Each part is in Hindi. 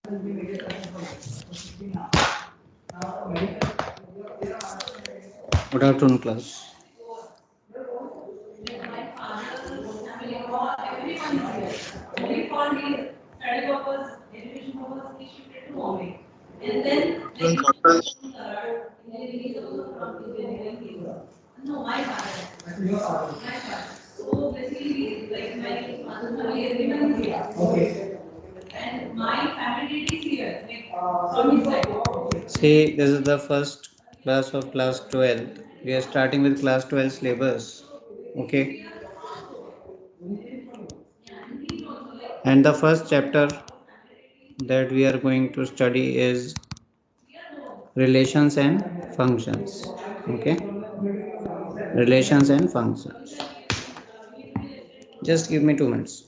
Good afternoon, class. See, this is the first class of class 12. We are starting with class 12 syllabus. Okay. And the first chapter that we are going to study is relations and functions. Okay. Relations and functions. Just give me 2 minutes.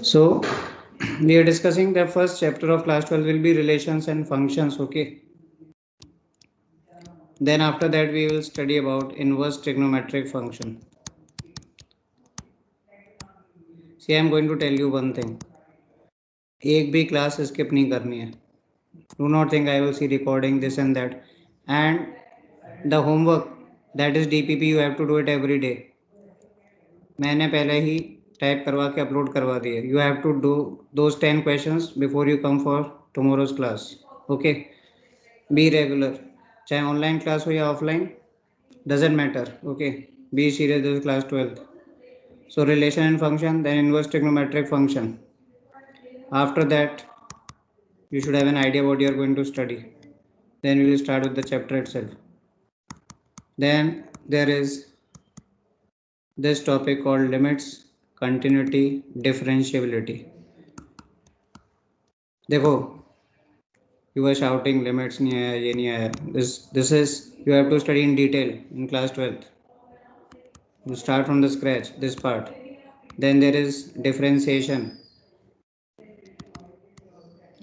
So, we are discussing the first chapter of class 12 will be relations and functions. Okay. Then after that we will study about inverse trigonometric function. See, I am going to tell you one thing. एक भी क्लास स्किप नहीं करनी है. Do not think I will see recording this and that. And the homework, that is DPP, you have to do it every day. मैंने पहले ही टाइप करवा के अपलोड करवा दिए. You have to do those 10 questions before you come for tomorrow's class. Okay. Be regular. चाहे ऑनलाइन क्लास हो या offline, doesn't matter. Okay. Be serious. This is class 12th. So relation and function, then inverse trigonometric function. After that, you should have an idea what you are going to study. Then we will start with the chapter itself. Then there is this topic called limits, continuity, differentiability. देखो, you were shouting limits नहीं आया, ये नहीं आया. This is you have to study in detail in class 12th. You start from the scratch this part. Then there is differentiation.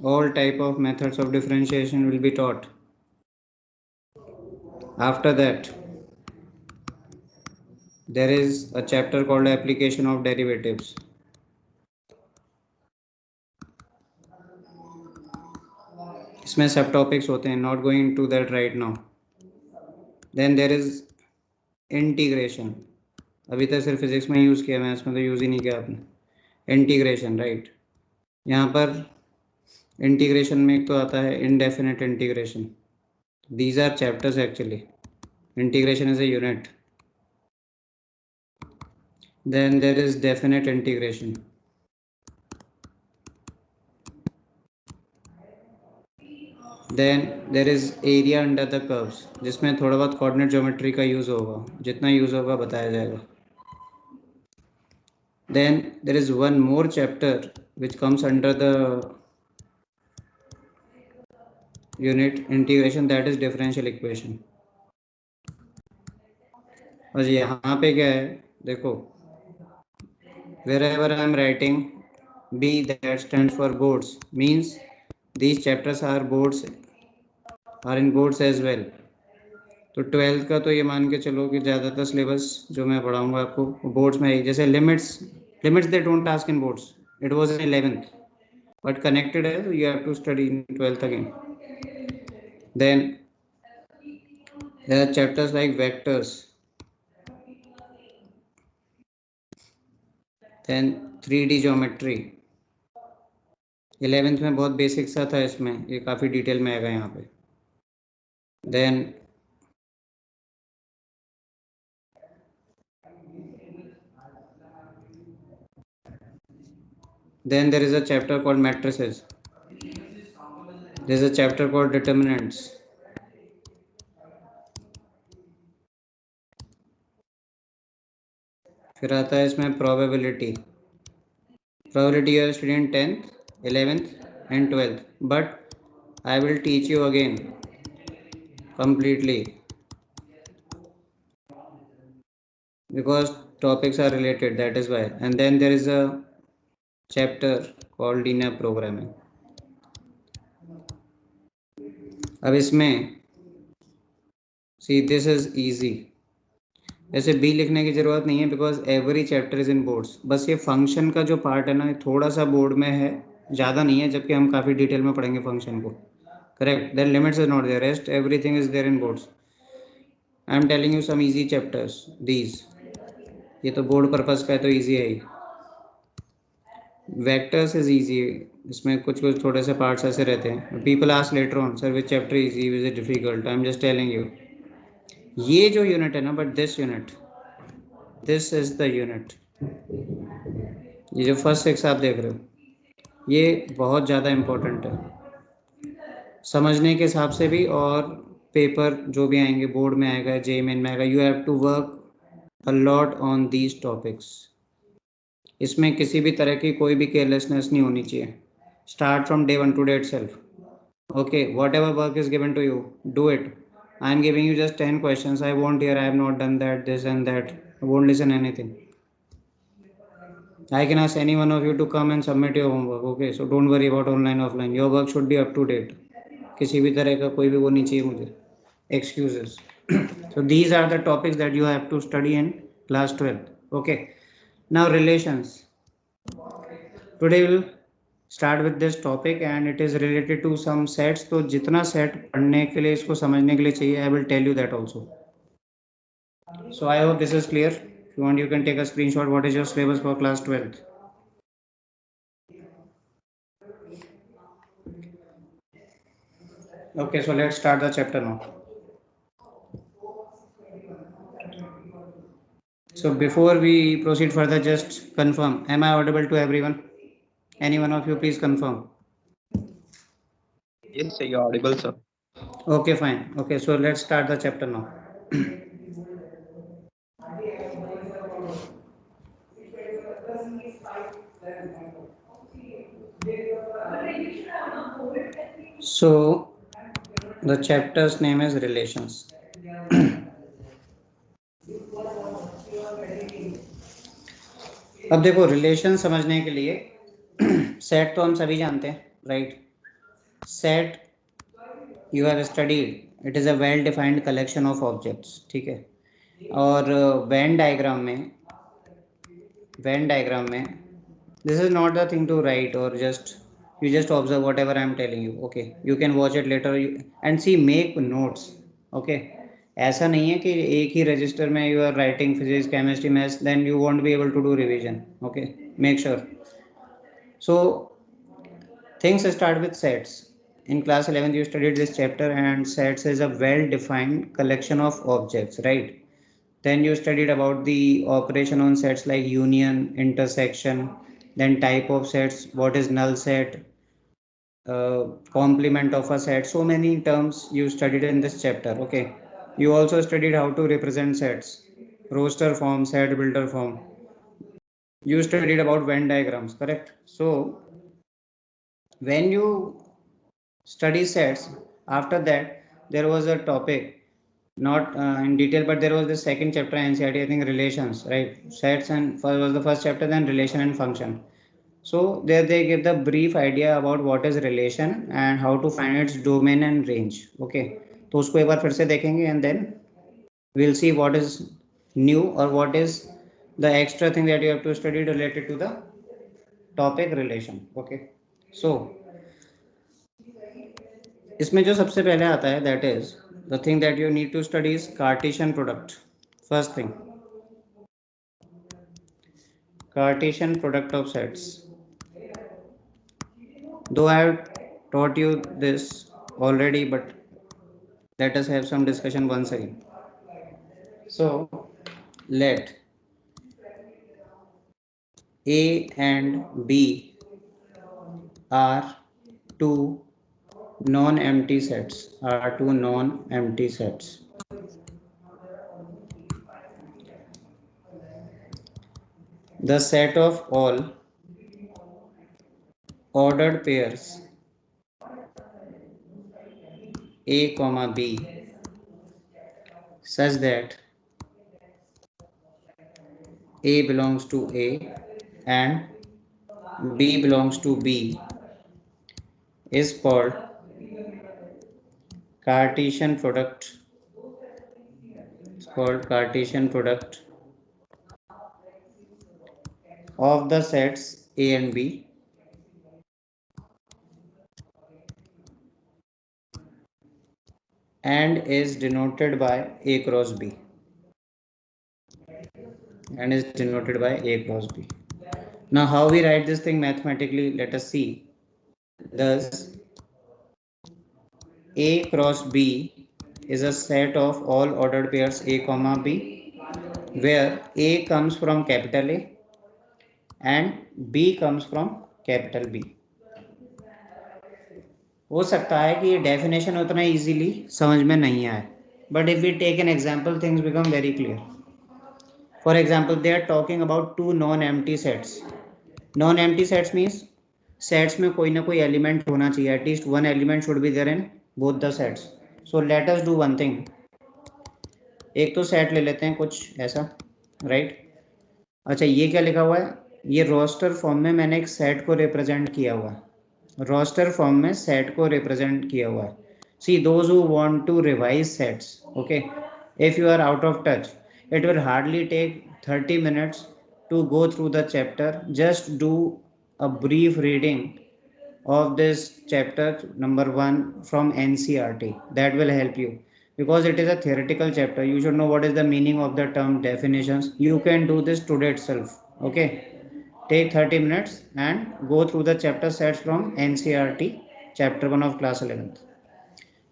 All type of methods of differentiation will be taught. After that, there is a chapter called application of derivatives. इसमें सब टॉपिक्स होते हैं. Not going to that right now. Then there is integration. अभी तक सिर्फ फिजिक्स में यूज़ किया, मैथ्स में तो यूज़ ही नहीं किया आपने. Integration, right. यहाँ पर इंटीग्रेशन में एक तो आता है indefinite integration. These are chapters actually. Integration is a unit. Then there is definite integration. Then there is area under the curves, जिसमें थोड़ा बहुत कोऑर्डिनेट ज्योमेट्री का यूज़ होगा. जितना यूज़ होगा बताया जाएगा. Then there is one more chapter which comes under the unit integration, that is differential equation. और यहाँ पे क्या है देखो, wherever I am writing B, that stands for boards, means these chapters are in boards as well. तो 12th का तो ये मान के चलो कि ज़्यादातर सिलेबस जो मैं पढ़ाऊँगा आपको बोर्ड्स में है. जैसे limits they don't task in boards. It was in 11th but connected है, तो you have to study in 12th again. Then there are chapters like vectors. Then 3D geometry. 11th में बहुत बेसिक सा था, इसमें ये काफ़ी डिटेल में आएगा यहाँ पे. Then there is a chapter called matrices. There is a chapter called determinants. फिर आता है इसमें probability. Probability you have studied in 10th, 11th and 12th. But I will teach you again completely because topics are related, that is why. And then there is a chapter called linear programming. अब इसमें see this is easy. ऐसे बी लिखने की ज़रूरत नहीं है because every chapter is in boards. बस ये फंक्शन का जो पार्ट है ना थोड़ा सा बोर्ड में है, ज़्यादा नहीं है, जबकि हम काफ़ी डिटेल में पढ़ेंगे फंक्शन को. Correct. Then limits is not there, rest everything is there in boards. I am telling you some easy chapters these. ये तो बोर्ड पर्पज़ का है तो ईजी है ही. Vectors is easy. इसमें कुछ कुछ थोड़े से पार्ट्स ऐसे रहते हैं. People ask later on sir which chapter easy which is difficult. I am just telling you ये जो यूनिट है ना, but this unit, this is the unit. ये जो फर्स्ट 6 आप देख रहे हो ये बहुत ज़्यादा इम्पोर्टेंट है समझने के हिसाब से भी. और पेपर जो भी आएंगे बोर्ड में आएगा, जे मेन में आएगा, you have to work a lot on these topics. इसमें किसी भी तरह की कोई भी केयरलेसनेस नहीं होनी चाहिए. Start from day 1 to day itself. Okay, whatever work is given to you, do it. I am giving you just 10 questions. I won't hear I have not done that, this and that. I won't listen anything. I can ask any one of you to come and submit your homework. Okay, so don't worry about online offline. Your work should be up to date. किसी भी तरह का कोई भी वो नहीं चाहिए मुझे excuses. So these are the topics that you have to study in class 12th. Okay, now relations. Today we'll start with this topic and it is related to some sets. तो जितना set पढ़ने के लिए इसको समझने के लिए चाहिए, I will tell you that also. So I hope this is clear. If you want, you can take a screenshot. What is your syllabus for class 12th? Okay, so let's start the chapter now. So before we proceed further, just confirm, am I audible to everyone? Any one of you please confirm. Yes, sir, you're audible, sir. Okay, fine. Okay, so let's start the chapter now. So the chapter's name is relations. अब देखो रिलेशन समझने के लिए सेट तो हम सभी जानते हैं, right. Set you have studied, it is a well defined collection of objects. ठीक है. और वेन डायग्राम में this is not the thing to write or you just observe whatever I am telling you. Okay, you can watch it later and see, make notes. Okay, ऐसा नहीं है कि एक ही रजिस्टर में you are writing physics, chemistry, maths, then you won't be able to do revision. Okay, make sure. So things start with sets. In class 11th you studied this chapter and sets is a well defined collection of objects, right? Then you studied about the operation on sets like union, intersection, then type of sets, what is null set, complement of a set. So many terms you studied in this chapter. Okay, you also studied how to represent sets, roster form, set builder form. You studied about Venn diagrams, correct? So when you study sets, after that there was a topic, not in detail, but there was the second chapter NCERT, I think, relations, right? Sets and was the first chapter, then relation and function. So there they give the brief idea about what is relation and how to find its domain and range. Okay, तो उसको एक बार फिर से देखेंगे and then we'll see what is new or what is the extra thing that you have to study related to the topic relation. Okay, so इसमें जो सबसे पहले आता है that is the thing that you need to study is Cartesian product. First thing, Cartesian product of sets. Though I have taught you this already, but let us have some discussion once again. So let A and B are two non-empty sets. The set of all ordered pairs A comma B such that A belongs to A and B belongs to B is called Cartesian product. It's called Cartesian product of the sets A and B and is denoted by A cross B. Now how we write this thing mathematically, let us see. Thus A cross B is a set of all ordered pairs A comma B where A comes from capital A and B comes from capital B. हो सकता है कि ये डेफिनेशन उतना इजीली समझ में नहीं आए, but if we take an example things become very clear. For example, they are talking about two non-empty sets. Non-empty sets means sets में कोई ना कोई element होना चाहिए. At least one element should be there in both the sets. So let us do one thing. एक तो सेट ले लेते हैं कुछ ऐसा, राइट? अच्छा, ये क्या लिखा हुआ है? ये रोस्टर फॉर्म में मैंने एक सेट को रिप्रेजेंट किया हुआ है. रोस्टर फॉर्म में सेट को रिप्रेजेंट किया हुआ है. See those who want to revise sets, okay, if you are out of touch, it will hardly take 30 minutes to go through the chapter. Just do a brief reading of this chapter number 1 from NCERT. That will help you because it is a theoretical chapter. You should know what is the meaning of the term, definitions. You can do this today itself, okay? Take 30 minutes and go through the chapter sets from NCERT chapter 1 of class 11th.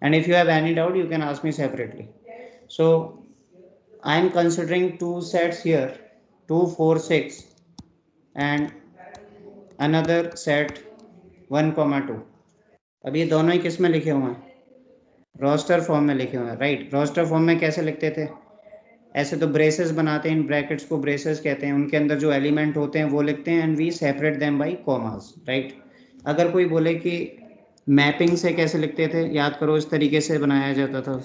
And if you have any doubt, you can ask me separately. So I am considering two sets here, 2, 4, 6 and another set 1, 2. अब ये दोनों ही किस में लिखे हुए हैं? रोस्टर फॉर्म में लिखे हुए हैं, राइट? रोस्टर फॉर्म में कैसे लिखते थे? ऐसे तो ब्रेसेस बनाते हैं, इन ब्रैकेट्स को ब्रेसेस कहते हैं, उनके अंदर जो एलिमेंट होते हैं वो लिखते हैं and we separate them by commas, right? अगर कोई बोले कि मैपिंग से कैसे लिखते थे, याद करो, इस तरीके से बनाया जाता था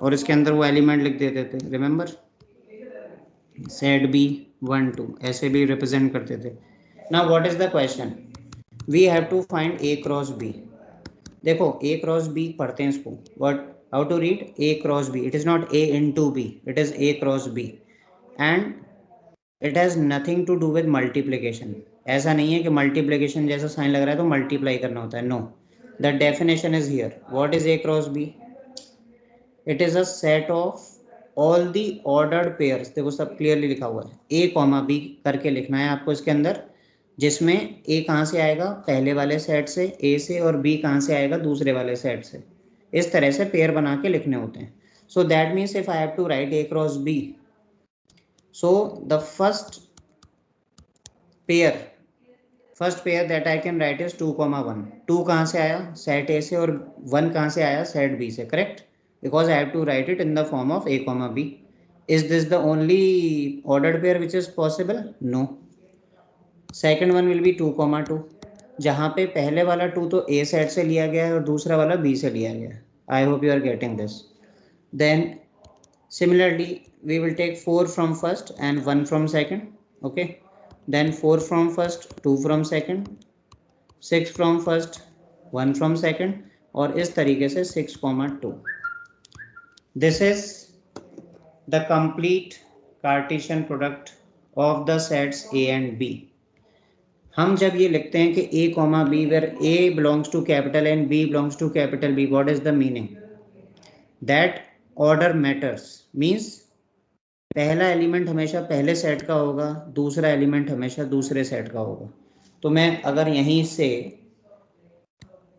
और इसके अंदर वो एलिमेंट लिख देते थे, रिमेंबर? सेट बी 1, 2 ऐसे भी रिप्रेजेंट करते थे. Now what is the question? We have to find A cross B. देखो ए क्रॉस बी पढ़ते हैं इसको, what, how to read A cross B? It is not A into B, it is A cross B and it has nothing to do with multiplication. ऐसा नहीं है कि मल्टीप्लिकेशन जैसा साइन लग रहा है तो मल्टीप्लाई करना होता है, no. The definition is here. What is A cross B? It is a set of all the ordered pairs. देखो सब क्लियरली लिखा हुआ है, ए कॉमा बी करके लिखना है आपको इसके अंदर, जिसमें ए कहाँ से आएगा? पहले वाले सेट से ए से, और बी कहाँ से आएगा? दूसरे वाले सेट से. इस तरह से पेयर बना के लिखने होते हैं. So that means if I have to write A cross B, so the first pair that I can write is 2, 1. 2 कहाँ से आया? सेट ए से, और 1 कहाँ से आया? सेट बी से, correct? Because I have to write it in the form of a comma b. Is this the only ordered pair which is possible? No. Second one will be 2, 2. जहाँ पे पहले वाला 2 तो a सेट से लिया गया है और दूसरा वाला b से लिया गया है. I hope you are getting this. Then similarly we will take 4 from first and 1 from second, okay? Then 4 from first, 2 from second, 6 from first, 1 from second, और इस तरीके से 6, 2. This is the complete Cartesian product of the sets A and B. हम जब ये लिखते हैं कि A, B where A belongs to capital A and B belongs to capital B, what is the meaning? That order matters. Means पहला एलिमेंट हमेशा पहले सेट का होगा, दूसरा एलिमेंट हमेशा दूसरे सेट का होगा. तो मैं अगर यहीं से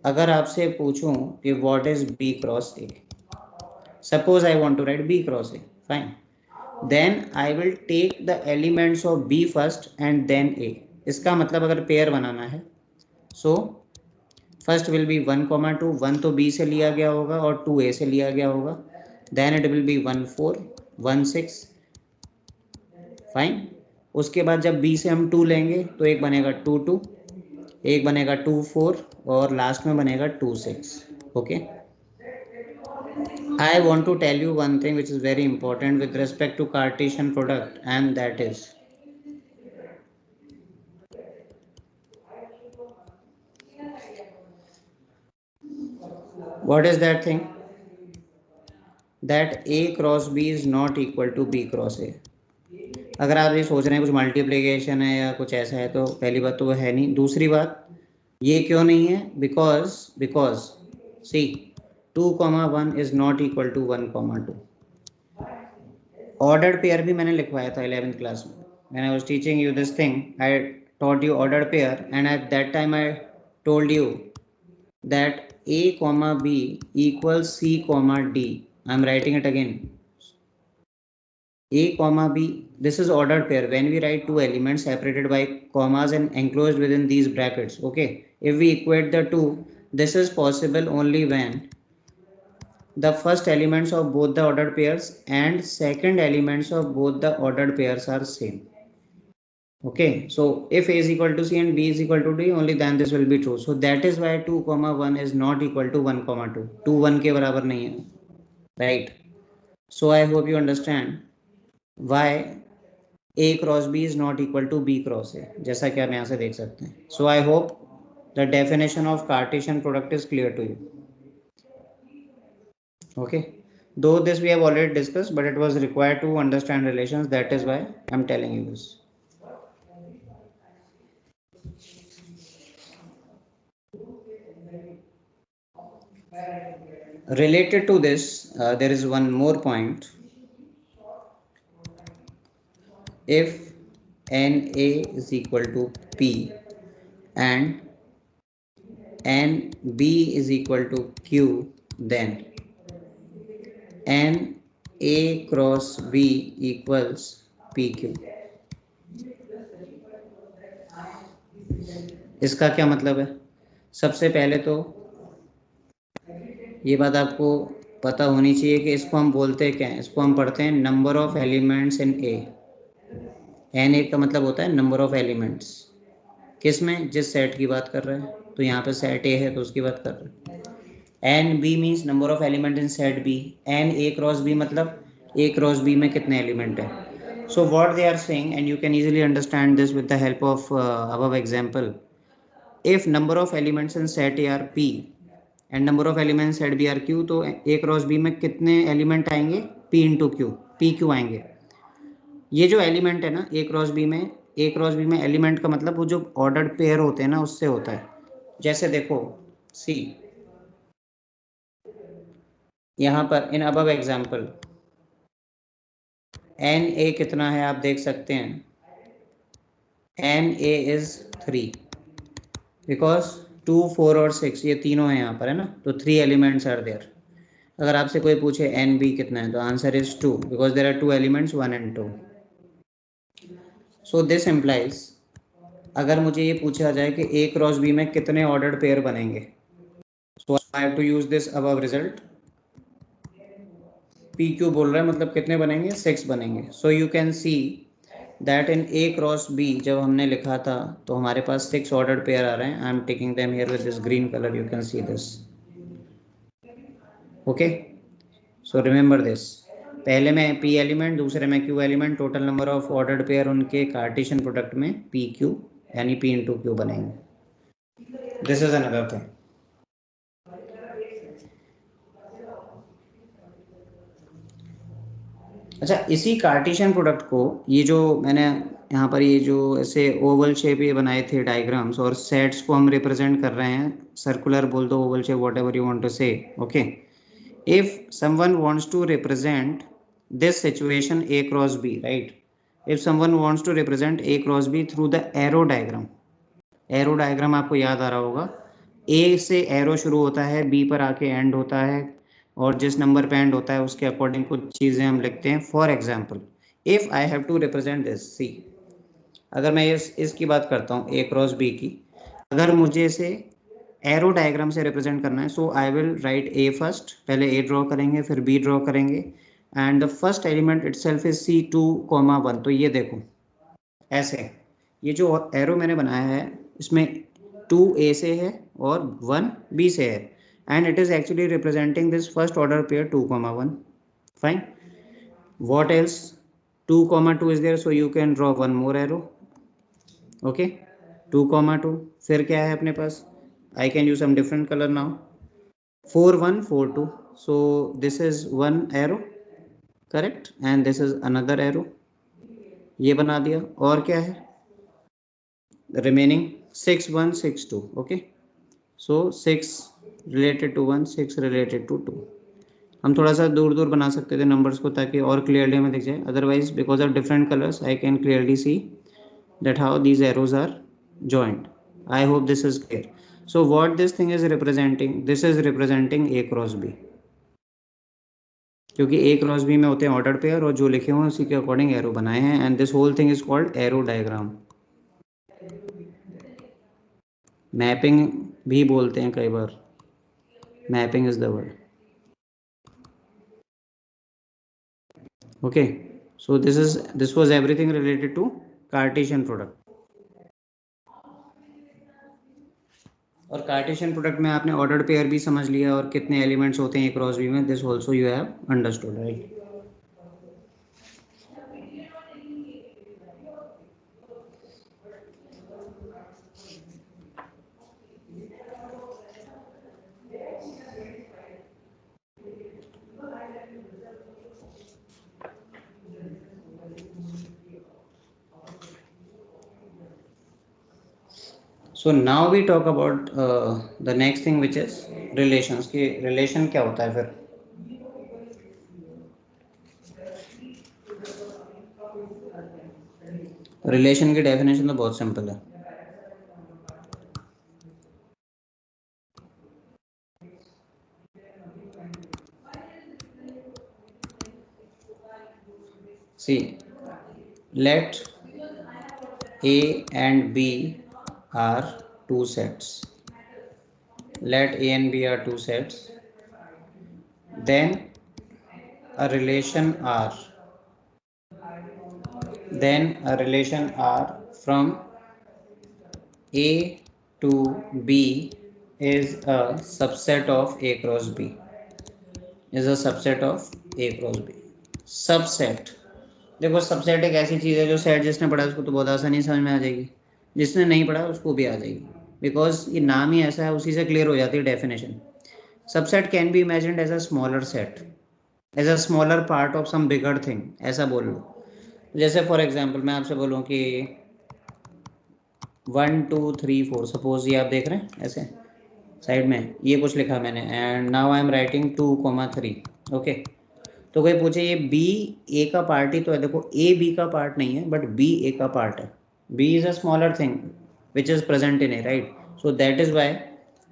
अगर आपसे पूछूं कि what is B cross A, Suppose I want to write B cross A. Fine. Then I will take the elements of B first and then A. इसका मतलब अगर पेयर बनाना है, so फर्स्ट विल बी 1,2. 1 तो B से लिया गया होगा और 2 A से लिया गया होगा. Then it will be 1 4 1 6. Fine. उसके बाद जब B से हम 2 लेंगे तो एक बनेगा 2 2, एक बनेगा 2 4 और लास्ट में बनेगा 2 6. Okay. I want to tell you one thing which is very important with respect to Cartesian product, and that is what is that thing? That A cross B is not equal to B cross A. अगर आप ये सोच रहे हैं कुछ मल्टीप्लिकेशन है या कुछ ऐसा है तो पहली बात तो वो है नहीं. दूसरी बात ये क्यों नहीं है? Because see 2,1 is not equal to 1,2. Ordered pair भी मैंने लिखवाया था 11th क्लास में. When I was teaching you this thing I taught you ordered pair, and at that time I told you that A comma B equals C comma D. I am writing it again. A comma B, this is ordered pair when we write two elements separated by commas and enclosed within these brackets. Okay, if we equate the two, this is possible only when the first elements of both the ordered pairs and second elements of both the ordered pairs are same. Okay, so if A is equal to C and B is equal to D, only then this will be true. So that is why 2,1 is not equal to 1,2. 2 1 के बराबर नहीं है, right? So I hope you understand why A cross B is not equal to B cross A, जैसा कि आप यहाँ से देख सकते हैं. So I hope the definition of Cartesian product is clear to you. Okay, though this we have already discussed, but it was required to understand relations. That is why I am telling you this. Related to this, there is one more point. If NA is equal to P and NB is equal to Q, then NA cross B equals PQ. इसका क्या मतलब है? सबसे पहले तो ये बात आपको पता होनी चाहिए कि इसको हम बोलते क्या हैं. इसको हम पढ़ते हैं number of elements in A. N A का मतलब होता है नंबर ऑफ एलिमेंट्स. किस में? जिस सेट की बात कर रहे हैं. तो यहाँ पे सेट ए है तो उसकी बात कर रहे हैं. N B means number of element in set B. N A cross B मतलब ए क्रॉस बी में कितने एलिमेंट हैं. So what they are saying, and you can easily understand this with the help of above example. If number of elements in set A are P and number of elements set B are Q, तो A क्रॉस B में कितने एलिमेंट आएंगे? P into Q, P Q आएंगे. ये जो एलिमेंट है ना A क्रॉस B में एलिमेंट का मतलब वो जो ऑर्डर्ड पेयर होते हैं ना उससे होता है. जैसे देखो सी यहाँ पर in above example n A कितना है आप देख सकते हैं. एन ए इज 3 बिकॉज 2 4 और 6 ये तीनों हैं यहाँ पर, है ना. तो 3 एलिमेंट्स आर देयर. अगर आपसे कोई पूछे एन बी कितना है तो answer is 2 because there are 2 elements 1 and 2. So this implies अगर मुझे ये पूछा जाए कि ए क्रॉस बी में कितने ऑर्डर्ड पेयर बनेंगे, so I have to use this above result. P Q बोल रहा है मतलब कितने बनेंगे? 6 बनेंगे. So you can see that in A cross B जब हमने लिखा था तो हमारे पास 6 ऑर्डर्ड पेयर आ रहे हैं. I am taking them here with this green colour. You can see this. Okay, so remember this. पहले में पी एलिमेंट, दूसरे में Q element. Total number of ordered pair उनके कार्टेशियन प्रोडक्ट में पी क्यू यानी पी इंटू क्यू बनेंगे. This is another thing. अच्छा, इसी कार्टेशियन प्रोडक्ट को ये जो मैंने यहाँ पर ये जो ऐसे ओवल शेप ये बनाए थे डायग्राम्स और सेट्स को हम रिप्रेजेंट कर रहे हैं. सर्कुलर बोल दो, oval shape, whatever you want to say. Okay, if someone wants to represent this situation A cross B, right? If someone wants to represent A cross B through the arrow diagram, arrow diagram आपको याद आ रहा होगा. A से एरो शुरू होता है, B पर आके एंड होता है और जिस नंबर पे एंड होता है उसके अकॉर्डिंग कुछ चीज़ें हम लिखते हैं. For example, if I have to represent this, C, अगर मैं इसकी बात करता हूँ ए क्रॉस बी की, अगर मुझे इसे एरो डायग्राम से रिप्रेजेंट करना है, so I will write A first, पहले ए ड्रॉ करेंगे फिर बी ड्रॉ करेंगे, and the first element itself is C2, 1. तो ये देखो ऐसे, ये जो एरो मैंने बनाया है इसमें 2A से है और 1B से है, and it is actually representing this first order pair 2, 1. Fine. What else? 2, 2 is there, so you can draw one more arrow. Okay, 2, 2. फिर क्या है अपने पास? I can use some different color now. 4, 1, 4, 2. So this is one arrow, correct? And this is another arrow. ये बना दिया. और क्या है? Remaining 6, 1, 6, 2. Okay. So 6 related to 1, 6 related to 2. हम थोड़ा सा दूर दूर बना सकते थे नंबर्स को ताकि और क्लियरली हमें दिख जाए. Otherwise because of different colours I can clearly see that how these arrows are joined. I hope this is clear. So what this thing is representing, this is representing A cross B, क्योंकि A cross B में होते हैं ऑर्डर पेयर और जो लिखे हुए हैं उसी के अकॉर्डिंग एरो बनाए हैं, and this whole thing is called arrow diagram. Mapping भी बोलते हैं कई बार, mapping is the word. Okay, so this was everything related to Cartesian product. और कार्टेशियन प्रोडक्ट में आपने ऑर्डर पेयर भी समझ लिया और कितने एलिमेंट्स होते हैं ए क्रॉस बी में. This also you have understood, right? So now we talk about the next thing which is relations. कि relation क्या होता है फिर? रिलेशन की डेफिनेशन तो बहुत सिंपल है. See, let A and B are two sets. Let A and B are two sets. Then a relation R. Then a relation R from A to B is a subset of A cross B. Is a subset of A cross B. Subset. देखो सबसेट एक ऐसी चीज़ है जो सेट जिसने पढ़ा उसको तो बहुत आसानी समझ में आ जाएगी, जिसने नहीं पढ़ा उसको भी आ जाएगी, बिकॉज ये नाम ही ऐसा है, उसी से क्लियर हो जाती है definition. Subset can be imagined as a smaller set, as a smaller part of some bigger thing, ऐसा बोल लो. जैसे फॉर एग्जांपल मैं आपसे बोलूँ कि 1, 2, 3, 4, सपोज ये आप देख रहे हैं ऐसे साइड में ये कुछ लिखा मैंने, and now I am writing 2, 3. Okay, तो कोई पूछे ये बी ए का पार्ट ही तो है. देखो ए बी का पार्ट नहीं है बट बी ए का पार्ट है. B is a smaller thing which is present in A, right? So that is why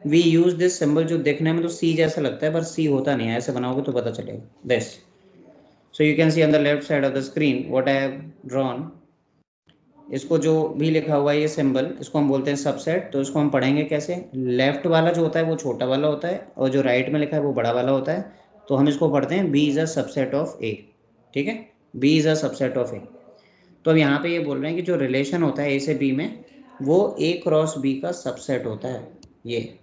we use this symbol, जो देखने में तो सी जैसा लगता है पर सी होता नहीं है. ऐसे बनाओगे तो पता चलेगा. This, so you can C on the left side of the screen what I have drawn. इसको जो भी लिखा हुआ है ये सिंबल, इसको हम बोलते हैं सबसेट. तो इसको हम पढ़ेंगे कैसे? लेफ्ट वाला जो होता है वो छोटा वाला होता है और जो राइट में लिखा है वो बड़ा वाला होता है. तो हम इसको पढ़ते हैं B is a subset of A. ठीक है, B is a subset of A. तो अब यहाँ पे ये बोल रहे हैं कि जो रिलेशन होता है ए से बी में वो ए क्रॉस बी का सबसेट होता है. ये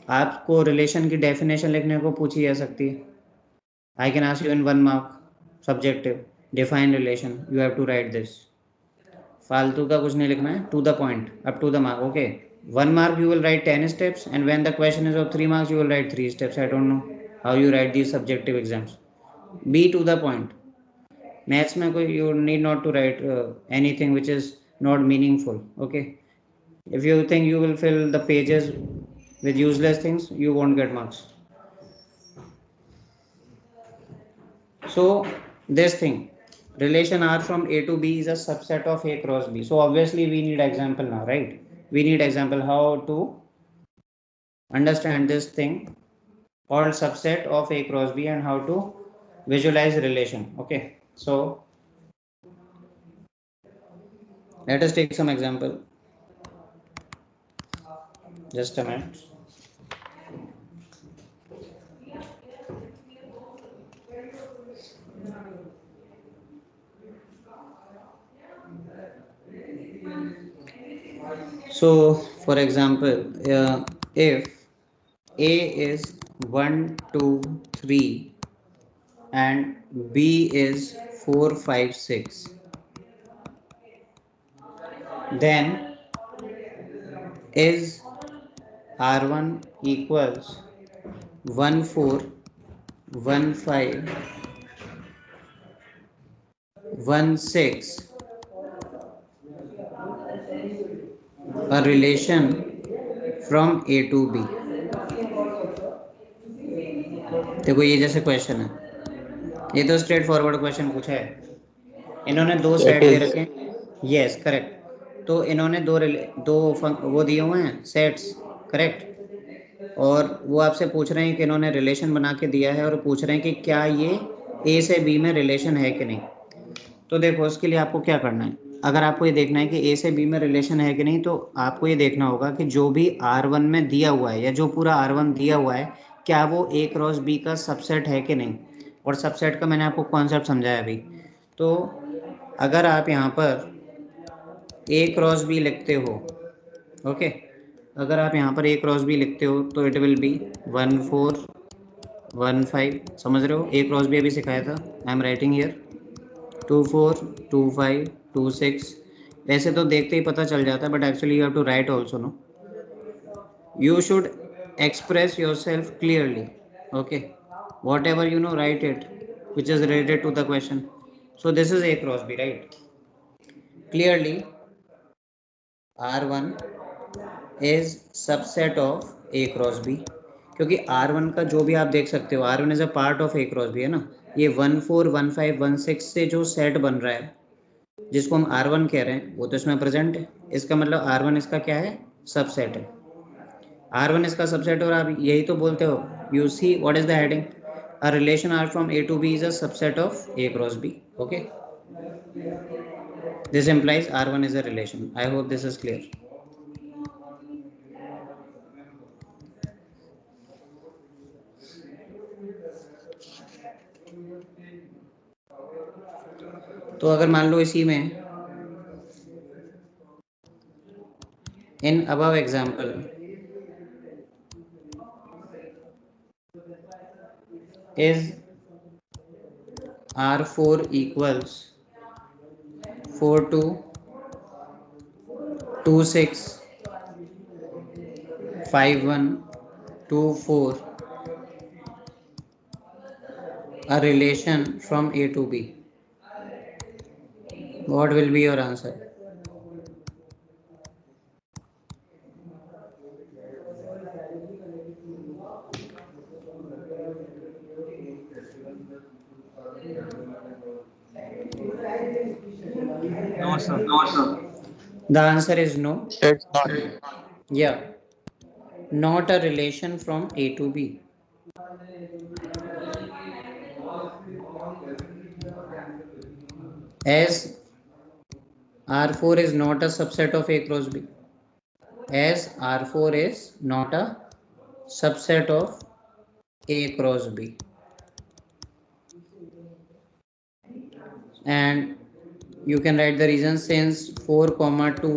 आपको रिलेशन की डेफिनेशन लिखने को पूछी जा सकती है. I can ask you in 1 mark subjective, define relation, you have to write this. फालतू का कुछ नहीं लिखना है, to the point, up to the mark. Okay, 1 mark you will write 10 steps, and when the question is of 3 marks you will write 3 steps. I don't know how you write these subjective exams. Be to the point. Maths में कोई you need not to write anything which is not meaningful. Okay, if you think you will fill the pages with useless things you won't get marks. So this thing, relation R from A to B is a subset of A cross B. So obviously we need example now, right? We need example how to understand this thing called subset of A cross B and how to visualize relation. Okay, so let us take some example. Just a minute. So for example, if A is 1 2 3 and B is 4 5 6, then is R1 equals 1 4 1 5 1 6 a relation from A to B. देखो ये जैसे क्वेश्चन है, ये तो स्ट्रेट फॉरवर्ड क्वेश्चन पूछा है. इन्होंने दो सेट दे रखे हैं. Yes correct. तो इन्होंने दो वो दिए हुए हैं सेट्स. करेक्ट. और वो आपसे पूछ रहे हैं कि इन्होंने रिलेशन बना के दिया है और पूछ रहे हैं कि क्या ये ए से बी में रिलेशन है कि नहीं. तो देखो उसके लिए आपको क्या करना है. अगर आपको ये देखना है कि ए से बी में रिलेशन है कि नहीं, तो आपको ये देखना होगा कि जो भी R1 में दिया हुआ है या जो पूरा R1 दिया हुआ है, क्या वो A क्रॉस B का सबसेट है कि नहीं. और सबसेट का मैंने आपको कॉन्सेप्ट समझाया अभी. तो अगर आप यहाँ पर A क्रॉस B लिखते हो, ओके, अगर आप यहाँ पर A क्रॉस B लिखते हो तो इट विल बी 1 4 1 5. समझ रहे हो. A क्रॉस B अभी सिखाया था. I am writing here 2 4 2 5 2 6. ऐसे तो देखते ही पता चल जाता है, but actually you have to write also. No, you should express yourself clearly. Okay, whatever you know, write it which is related to the question. So this is A cross B, right? Clearly R1 is subset of A cross B, क्योंकि R1 का जो भी आप देख सकते हो, R1 is a part of A cross B है ना. ये 1 4 1 5 1 6 से जो सेट बन रहा है जिसको हम R1 कह रहे हैं वो तो इसमें प्रेजेंट है. इसका मतलब R1 इसका क्या है, सबसेट है. R1 इसका सबसेट. और आप यही तो बोलते हो. You see what is the heading, a relation R from A to B is a subset of A cross B. Okay, this implies R1 is a relation. I hope this is clear. तो अगर मान लो इसी में in above example is R4 equals 4 2 2 6 5 1 2 4 a relation from A to B. What will be your answer? No, sir. No, sir. The answer is no. It's not. Yeah, not a relation from A to B. As R4 is not a subset of A cross B. As R4 is not a subset of A cross B. And you can write the reason since 4, 2.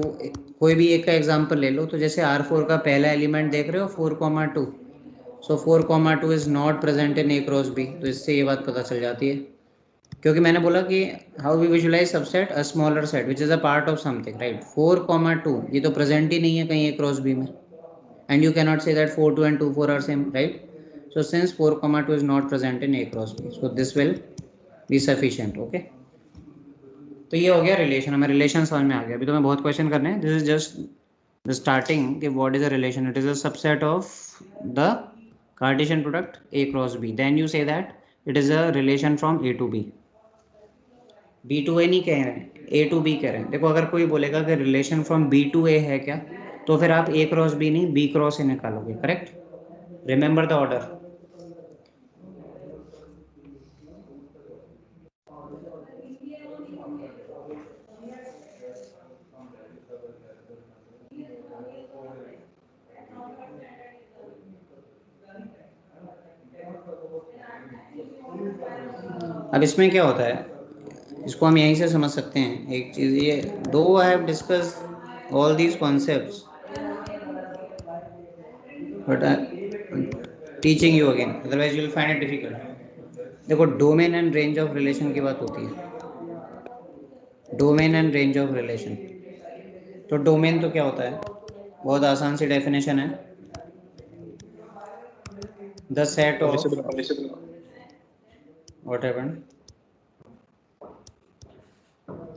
कोई भी एक का एग्जाम्पल ले लो. तो जैसे R4 का पहला एलिमेंट देख रहे हो 4, 2. सो 4, 2 is not present in A cross B. तो इससे ये बात पता चल जाती है, क्योंकि मैंने बोला कि how we visualise subset, a smaller set which is a part of something, right. 4, 2 ये तो प्रेजेंट ही नहीं है कहीं A क्रॉस B में. And you cannot say that 4 2 and 2 4 are same, right. So since 4, 2 is not present in A cross B, so this will be sufficient. Okay, तो ये हो गया रिलेशन. हमें रिलेशन समझ में आ गया. अभी तो मैं बहुत क्वेश्चन करने हैं. This is just the starting कि what is a relation. It is a subset of the Cartesian product A cross B. Then you say that it is a relation from A to B. B to A नहीं कह रहे हैं, A to B कह रहे हैं. देखो अगर कोई बोलेगा कि relation from B to A है क्या, तो फिर आप A क्रॉस B नहीं B क्रॉस A निकालोगे. करेक्ट. Remember the order. अब इसमें क्या होता है, इसको हम यहीं से समझ सकते हैं एक चीज़ ये, though I have discuss all these concepts but teaching you again, otherwise you will find it difficult. देखो domain and range of relation की बात होती है, domain and range of relation. तो डोमेन तो क्या होता है, बहुत आसान सी डेफिनेशन है, the set of what happened,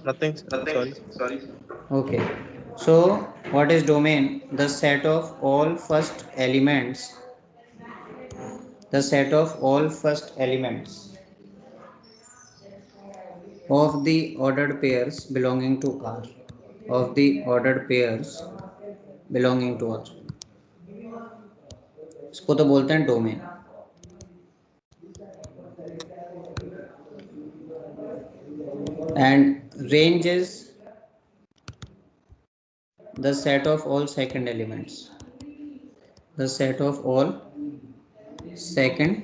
Nothing. Sorry. okay, so what is domain? The set of all first elements, the set of all first elements of the ordered pairs belonging to R, of the ordered pairs belonging to R, इसको तो बोलते हैं domain. And range is the set of all second elements, the set of all second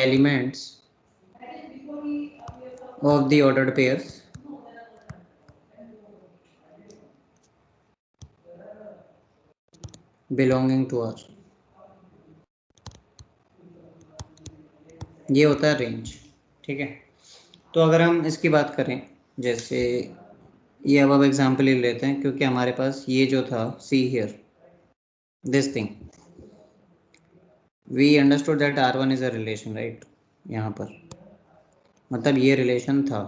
elements of the ordered pairs belonging to R, ये होता है रेंज। ठीक है, तो अगर हम इसकी बात करें, जैसे ये अब एग्जांपल ही लेते हैं क्योंकि हमारे पास ये जो था, see here this thing, we understood that R1 is a relation, right, यहाँ पर मतलब ये रिलेशन था।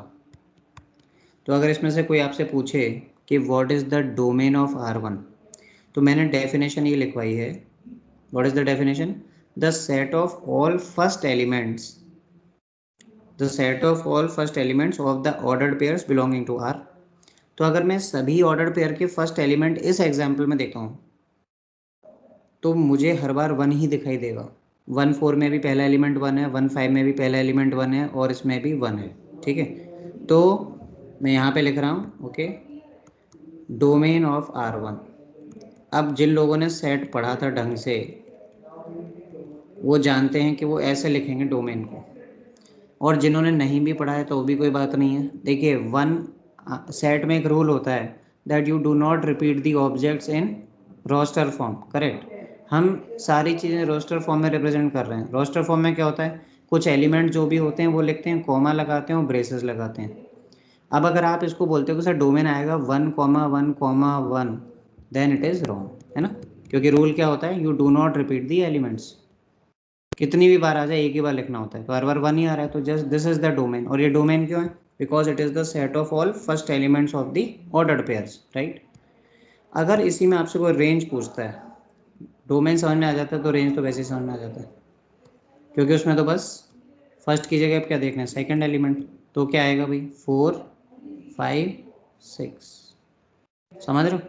तो अगर इसमें से कोई आपसे पूछे कि what is the domain of R1, तो मैंने डेफिनेशन ये लिखवाई है, what is the definition, the set of all first elements, the set of all first elements of the ordered pairs belonging to R। तो अगर मैं सभी ऑर्डर पेयर के फर्स्ट एलिमेंट इस एग्जाम्पल में देखता हूँ तो मुझे हर बार 1 ही दिखाई देगा। 1 4 में भी पहला एलिमेंट 1 है, 1 5 में भी पहला एलिमेंट 1 है और इसमें भी 1 है। ठीक है, तो मैं यहाँ पे लिख रहा हूँ ओके, डोमेन ऑफ R1। अब जिन लोगों ने सेट पढ़ा था ढंग से वो जानते हैं कि वो ऐसे लिखेंगे डोमेन को, और जिन्होंने नहीं भी पढ़ा है तो वो भी कोई बात नहीं है। देखिए वन सेट में एक रूल होता है that you do not repeat the objects in roster form, correct. हम सारी चीज़ें रोस्टर फॉर्म में रिप्रेजेंट कर रहे हैं। रोस्टर फॉर्म में क्या होता है, कुछ एलिमेंट जो भी होते हैं वो लिखते हैं, कॉमा लगाते हैं और ब्रेसेस लगाते हैं। अब अगर आप इसको बोलते हो कि सर डोमेन आएगा 1,1,1 देन इट इज़ रॉन्ग, है ना, क्योंकि रूल क्या होता है, you do not repeat the elements, कितनी भी बार आ जाए एक ही बार लिखना होता है, तो हर बार 1 ही आ रहा है, तो just this is the domain. और ये डोमेन क्यों है, because it is the set of all first elements of the ordered pairs, right. अगर इसी में आपसे कोई रेंज पूछता है, डोमेन समझ में आ जाता है तो रेंज तो वैसे ही समझ में आ जाता है, क्योंकि उसमें तो बस फर्स्ट की जगह आप क्या देखना है, सेकेंड एलिमेंट, तो क्या आएगा भाई 4 5 6, समझ रहे हो।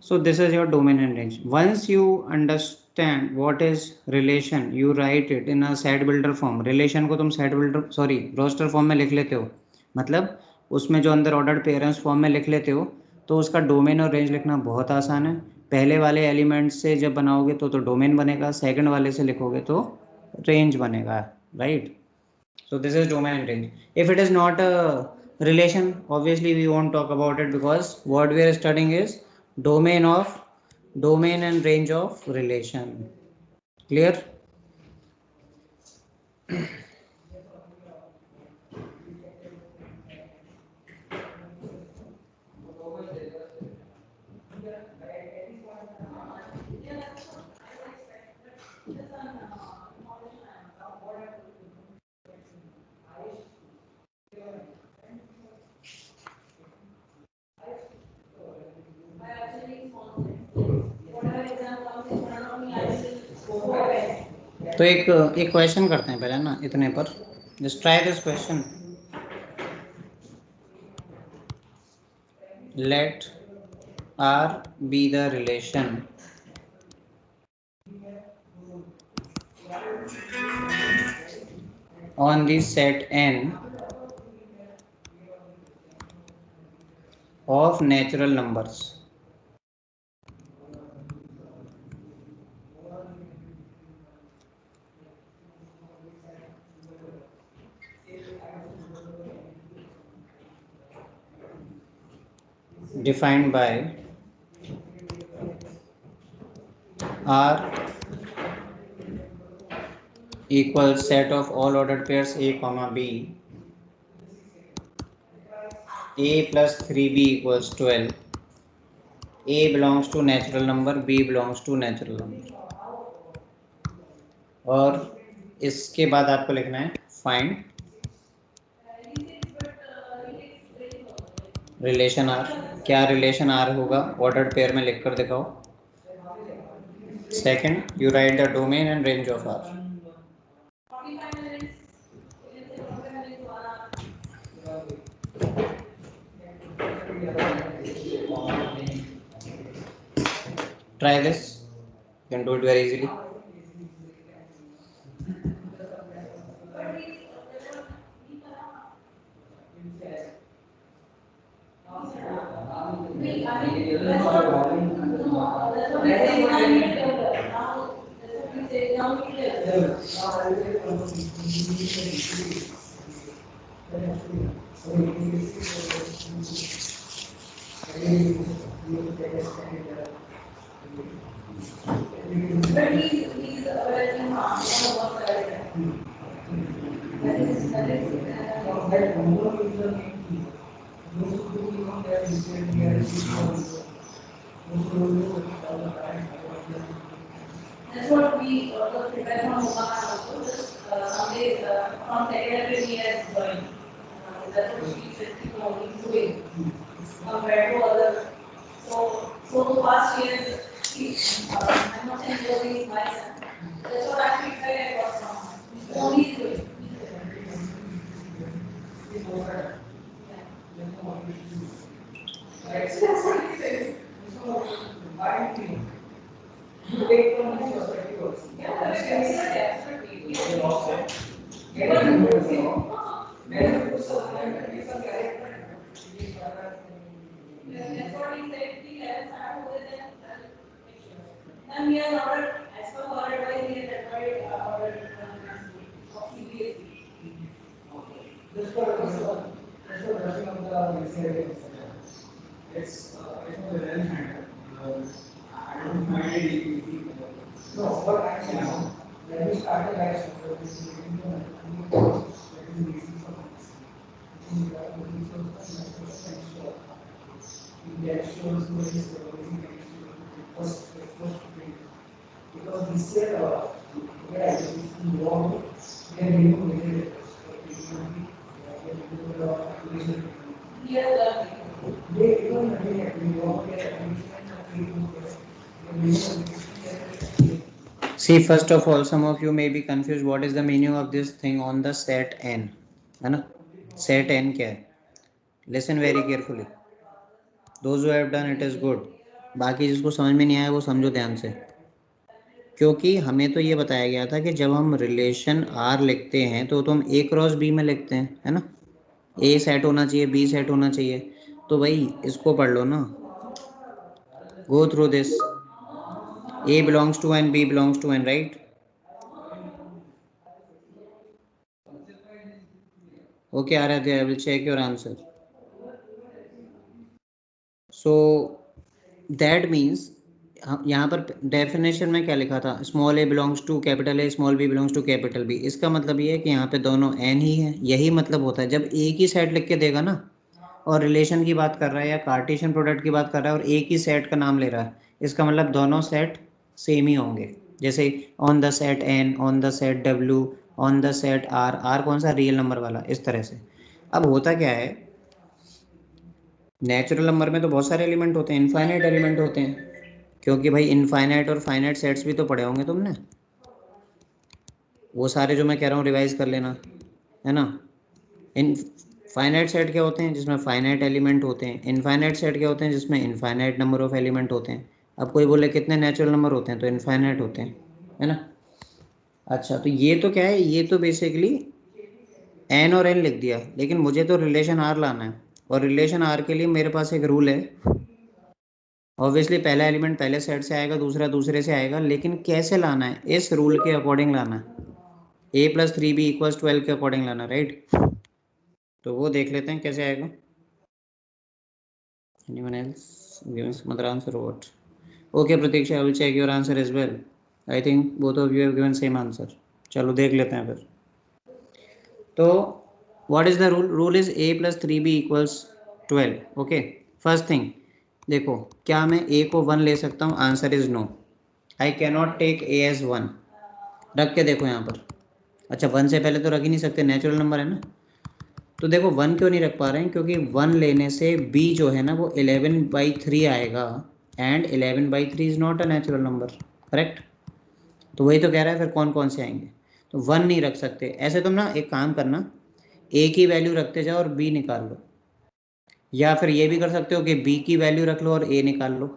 So this is your domain and range. Once you understand what is relation, you write it in a set builder form. Relation को तुम set builder sorry roster form में लिख लेते हो, मतलब उसमें जो अंदर ordered pair है उस फॉर्म में लिख लेते हो, तो उसका डोमेन और रेंज लिखना बहुत आसान है। पहले वाले एलिमेंट से जब बनाओगे तो डोमेन बनेगा, सेकंड वाले से लिखोगे तो रेंज बनेगा, right. So this is domain and range. If it is not a relation, obviously we won't talk about it, because what we are studying is domain and range of relation. Clear? तो एक क्वेश्चन करते हैं पहले ना, इतने पर just try this question. Let R be the relation on the set N of natural numbers. defined by R equals set of all ordered pairs A comma B. A plus 3B equals 12. A belongs to natural number, B belongs to natural number. और इसके बाद आपको लिखना है फाइंड रिलेशन आर. क्या रिलेशन आर होगा ऑर्डर्ड पेयर में लिखकर दिखाओ. Second, you write the domain and range of R. Try this. You can do it very easily. That's what we prepare from Omaha also. Just some days from secondary we have joined. That's what she said people only doing compared to other. So the past years, I'm not saying everything is my son. That's what I prepared I got from. Only is doing. That's what he says. Take from his perspective also. Yeah, absolutely. That's what he said. He has started with them. Then he has ordered, as per our advice, he has ordered of CBSE. That's what rushing of the CID. It's the well handled. I don't find it easy. No, what actually happened? When we started as because this year, yeah, it's wrong. Then we will yes, they see, first of all, some of you may be confused what is the meaning of this thing on the set n. है ना? Set n क्या है? Listen very carefully. Those who have done it is good. बाकी जिसको समझ में नहीं आया वो समझो ध्यान से. क्योंकि हमें तो ये बताया गया था कि जब हम रिलेशन आर लिखते हैं तो हम ए क्रॉस बी में लिखते हैं, है ना? ए सेट होना चाहिए, बी सेट होना चाहिए. तो भाई इसको पढ़ लो ना. Go through this. A belongs to n, B belongs to n, right? Okay, Aradhya, I will check your answer. So that means यहाँ पर डेफिनेशन में क्या लिखा था? Small a belongs to capital A, small b belongs to capital B. इसका मतलब ये है कि यहाँ पे दोनों एन ही है. यही मतलब होता है जब एक ही सेट लिख के देगा ना और रिलेशन की बात कर रहा है या कार्टेशियन प्रोडक्ट की बात कर रहा है और एक ही सेट का नाम ले रहा है, इसका मतलब दोनों सेट सेम ही होंगे. जैसे on the set N, on the set W, on the set R. R कौन सा? रियल नंबर वाला. इस तरह से. अब होता क्या है, नेचुरल नंबर में तो बहुत सारे एलिमेंट होते हैं, इनफाइनाइट एलिमेंट होते हैं. क्योंकि भाई इनफाइनाइट और फाइनाइट सेट्स भी तो पढ़े होंगे तुमने. वो सारे जो मैं कह रहा हूँ रिवाइज कर लेना, है ना. इन फाइनाइट सेट क्या होते हैं? जिसमें फाइनाइट एलिमेंट होते हैं. इनफाइनाइट सेट क्या होते हैं? जिसमें इनफाइनाइट नंबर ऑफ एलिमेंट होते हैं. अब कोई बोले कितने नेचुरल नंबर होते हैं, तो इनफाइनाइट होते हैं, है ना. अच्छा, तो ये तो क्या है? ये तो बेसिकली एन और एन लिख दिया, लेकिन मुझे तो रिलेशन आर लाना है. और रिलेशन आर के लिए मेरे पास एक रूल है. ऑब्वियसली पहला एलिमेंट पहले सेट से आएगा, दूसरा दूसरे से आएगा, लेकिन कैसे लाना है? इस रूल के अकॉर्डिंग लाना है. ए प्लस 3b इक्वल्स 12 के अकॉर्डिंग लाना, राइट. तो वो देख लेते हैं कैसे आएगा. Anyone else giving some other answer or what? Okay, Pratiksha, I will check your answer as well. I think both of you have given same answer. चलो देख लेते हैं फिर. तो what is the rule? Rule is a plus 3b equals 12. Okay. First thing, देखो क्या मैं a को 1 ले सकता हूँ? Answer is no. I cannot take a as 1. रख के देखो यहाँ पर. अच्छा 1 से पहले तो रख ही नहीं सकते, नेचुरल नंबर है ना. तो देखो 1 क्यों नहीं रख पा रहे हैं? क्योंकि 1 लेने से b जो है ना वो 11/3 आएगा, and 11/3 is not a natural number. Correct. तो वही तो कह रहा है फिर कौन कौन से आएंगे. तो 1 नहीं रख सकते. ऐसे तुम ना एक काम करना, a की वैल्यू रखते जाओ और b निकाल लो, या फिर ये भी कर सकते हो कि b की वैल्यू रख लो और a निकाल लो.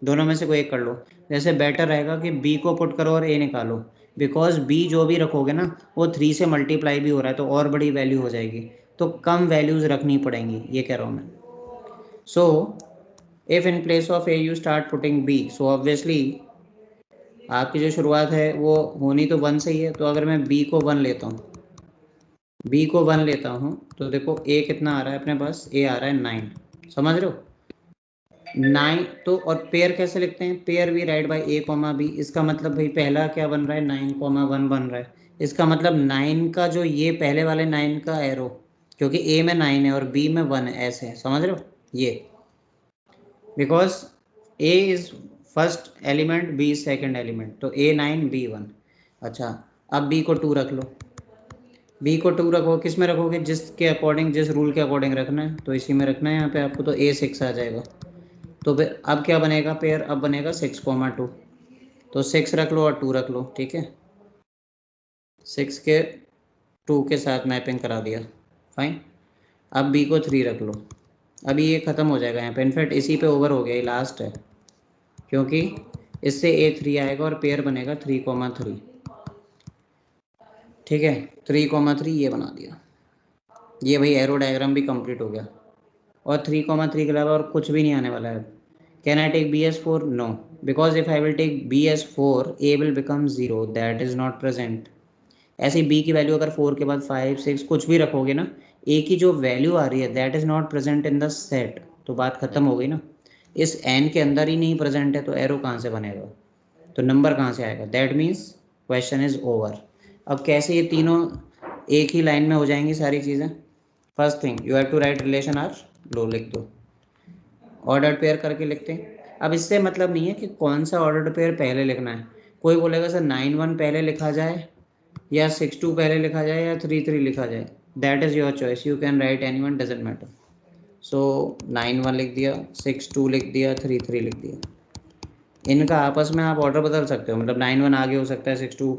दोनों में से कोई एक कर लो. जैसे बेटर रहेगा कि b को पुट करो और a निकालो, बिकॉज b जो भी रखोगे ना वो 3 से मल्टीप्लाई भी हो रहा है तो और बड़ी वैल्यू हो जाएगी, तो कम वैल्यूज रखनी पड़ेंगी, ये कह रहा हूँ मैं. So if in place of a you start putting b, so obviously आपकी जो शुरुआत है वो होनी तो 1 से ही है. तो अगर मैं b को 1 लेता हूँ, b को 1 लेता हूँ तो देखो a कितना आ रहा है अपने पास? a आ रहा है 9. समझ रहे हो? 9. तो और पेयर कैसे लिखते हैं? पेयर भी write by a comma b. इसका मतलब भाई पहला क्या बन रहा है? 9,1 बन रहा है. इसका मतलब 9 का जो ये पहले वाले 9 का एरो, क्योंकि a में 9 है और b में 1 है, ऐसे है. समझ रहे हो? ये because a is first element, b is second element, तो a 9 b 1. अच्छा अब b को 2 रख लो. b को 2 रखो, किस में रखोगे? जिसके अकॉर्डिंग, जिस रूल के अकॉर्डिंग रखना है तो इसी में रखना है यहाँ पे आपको. तो a 6 आ जाएगा. तो फिर अब क्या बनेगा पेयर? अब बनेगा 6,2. तो 6 रख लो और 2 रख लो. ठीक है, 6 के 2 के साथ मैपिंग करा दिया. फाइन. अब b को 3 रख लो. अभी ये ख़त्म हो जाएगा यहाँ पे. इनफैक्ट इसी पे ओवर हो गया, ये लास्ट है, क्योंकि इससे a3 आएगा और पेयर बनेगा 3,3. ठीक है, 3,3 ये बना दिया. ये भाई एरो डायग्राम भी कंप्लीट हो गया. और 3,3 के अलावा और कुछ भी नहीं आने वाला है. Can I take b as 4? No, because if I will take b as 4 a will become 0, that is not present. ऐसे b की वैल्यू अगर 4 के बाद 5 6 कुछ भी रखोगे ना, a की जो वैल्यू आ रही है that is not present in the set, तो बात खत्म हो गई ना. इस n के अंदर ही नहीं प्रेजेंट है तो एरो कहाँ से बनेगा? तो नंबर कहाँ से आएगा? That means question is over. अब कैसे ये तीनों एक ही लाइन में हो जाएंगी सारी चीज़ें? First thing you have to write relation R. लो लिख दो. ऑर्डर्ड पेयर करके लिखते हैं. अब इससे मतलब नहीं है कि कौन सा ऑर्डर्ड पेयर पहले लिखना है. कोई बोलेगा सर 9,1 पहले लिखा जाए या 6,2 पहले लिखा जाए या 3,3 लिखा जाए. That is your choice, you can write any one, doesn't matter. So 9,1 लिख दिया, 6,2 लिख दिया, 3,3 लिख दिया. इनका आपस में आप ऑर्डर बदल सकते हो, मतलब 9,1 आगे हो सकता है, 6,2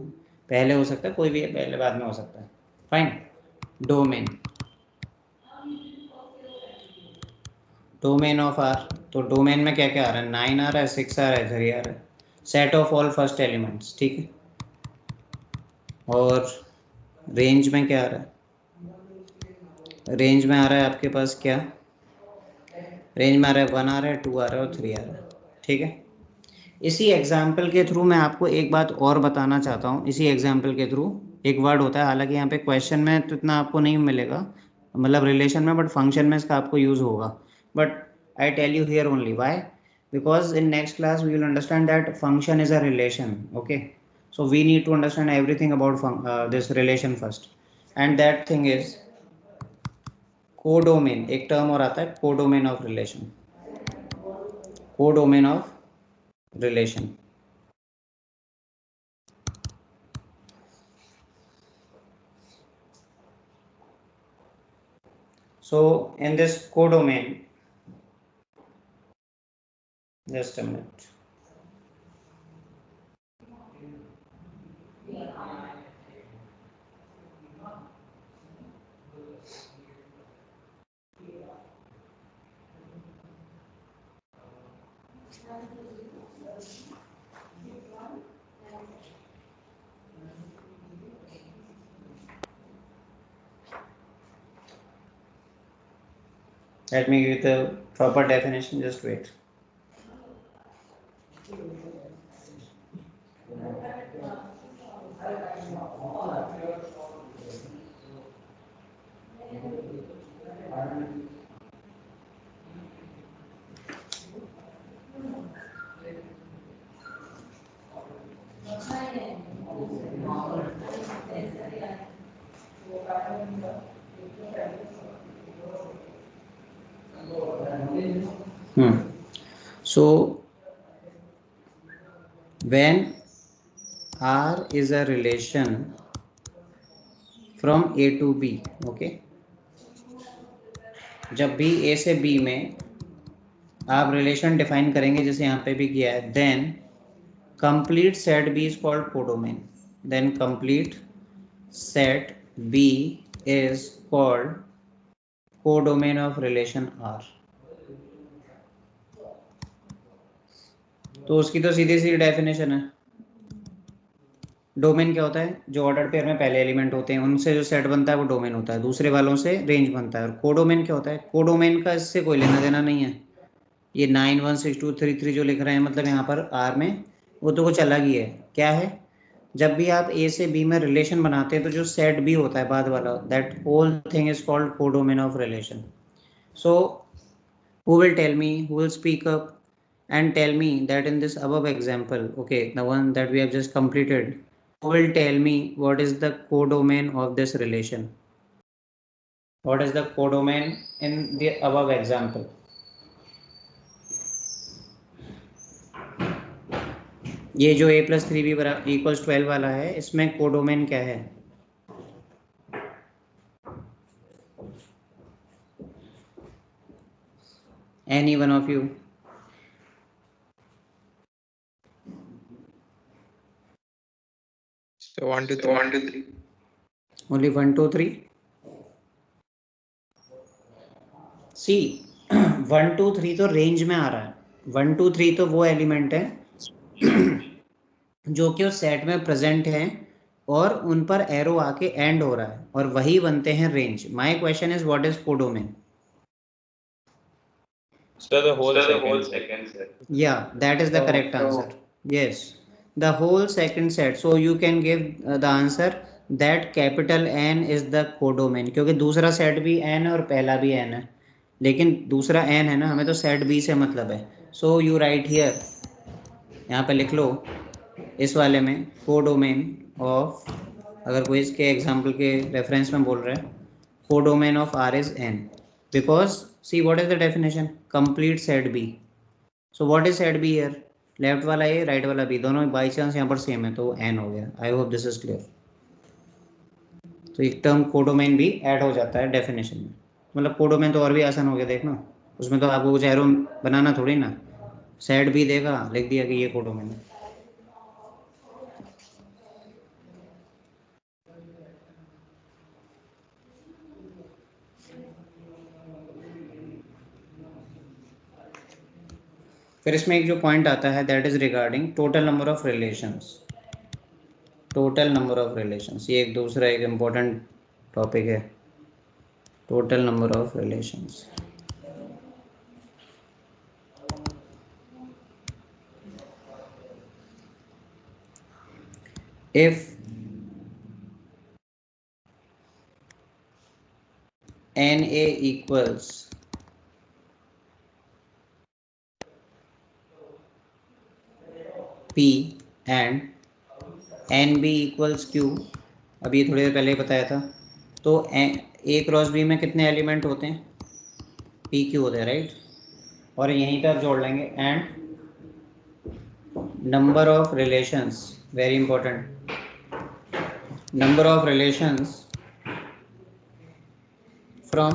पहले हो सकता है, कोई भी पहले बाद में हो सकता है. Fine. Domain, domain of R. तो डोमेन में क्या क्या आ रहा है? 9 आ रहा है, 6 आ रहा है, 3 आ रहा है. Set of all first elements. ठीक है. और रेंज में क्या आ रहा है? रेंज में आ रहा है आपके पास क्या? रेंज में आ रहा है 1 आ रहा है, 2 आ रहा है और 3 आ रहा है. ठीक है. इसी एग्जाम्पल के थ्रू मैं आपको एक बात और बताना चाहता हूँ. इसी एग्जाम्पल के थ्रू एक वर्ड होता है, हालांकि यहाँ पे क्वेश्चन में तो इतना आपको नहीं मिलेगा, मतलब रिलेशन में, बट फंक्शन में इसका आपको यूज़ होगा. But I tell you here only. Why? Because in next class we will understand that function is a relation. Okay. So we need to understand everything about this relation first, and that thing is codomain. एक टर्म और आता है, codomain of relation. Codomain of relation. So in this codomain, just a minute. Let me give you the proper definition, just wait. So when R is a relation from A to B, okay, जब भी A से B में आप रिलेशन डिफाइन करेंगे जैसे यहाँ पे भी किया है, then complete set B is called codomain. Then complete set B is called codomain of relation R. तो उसकी तो सीधी सी डेफिनेशन है. डोमेन क्या होता है? जो ऑर्डर पेयर में पहले एलिमेंट होते हैं उनसे जो सेट बनता है वो डोमेन होता है, दूसरे वालों से रेंज बनता है. और कोडोमेन क्या होता है? कोडोमेन का इससे कोई लेना देना नहीं है. ये 916233 जो लिख रहे हैं मतलब यहाँ पर आर में, वो तो कुछ अलग ही है. क्या है? जब भी आप ए से बी में रिलेशन बनाते हैं तो जो सेट बी होता है बाद वाला, that whole thing is called codomain of relation. So who will tell me, who will speak up and tell me that in this above example, okay, the one that we have just completed, who will tell me what is the codomain of this relation? What is the codomain in the above example? ये जो a plus 3b equals 12 वाला है, इसमें कोडोमेन क्या है? Any one of you? So 1 to 3. Only 1 2 3. See 1 2 3 तो रेंज में आ रहा है. 1 2 3 तो वो एलिमेंट है जो कि उस सेट में प्रेजेंट है और उन पर एरो आके एंड हो रहा है और वही बनते हैं range. My question is what is codomain? So the whole second set. Yeah, that is the correct answer. Yes, the whole second set. So you can give the answer that capital N is the codomain, क्योंकि दूसरा सेट भी N है और पहला भी N है, लेकिन दूसरा N है ना, हमें तो सेट B से मतलब है. सो यू राइट हियर, यहाँ पे लिख लो इस वाले में कोडोमेन ऑफ, अगर कोई इसके एग्जाम्पल के रेफरेंस में बोल रहे हैं, codomain of R is N because see what is the definition? Complete set B. So what is set be here? Left वाला ए, राइट वाला बी, दोनों बाई चांस यहाँ पर सेम है तो एन हो गया. आई होप दिस इज क्लियर. तो एक टर्म कोडोमेन भी ऐड हो जाता है डेफिनेशन में. मतलब कोडोमेन तो और भी आसान हो गया देखना, उसमें तो आपको कुछ एरो बनाना थोड़ी ना, सेट भी देगा, लिख दिया कि ये कोडोमेन है. फिर इसमें एक जो पॉइंट आता है that is regarding total number of relations. Total number of relations, ये एक दूसरा एक इम्पोर्टेंट टॉपिक है. Total number of relations. if NA equals P and NB equals Q, अभी थोड़ी देर पहले ही बताया था, तो A क्रॉस B में कितने एलिमेंट होते हैं? PQ होते हैं, राइट. और यहीं पर जोड़ लेंगे and number of relations, very important, number of relations from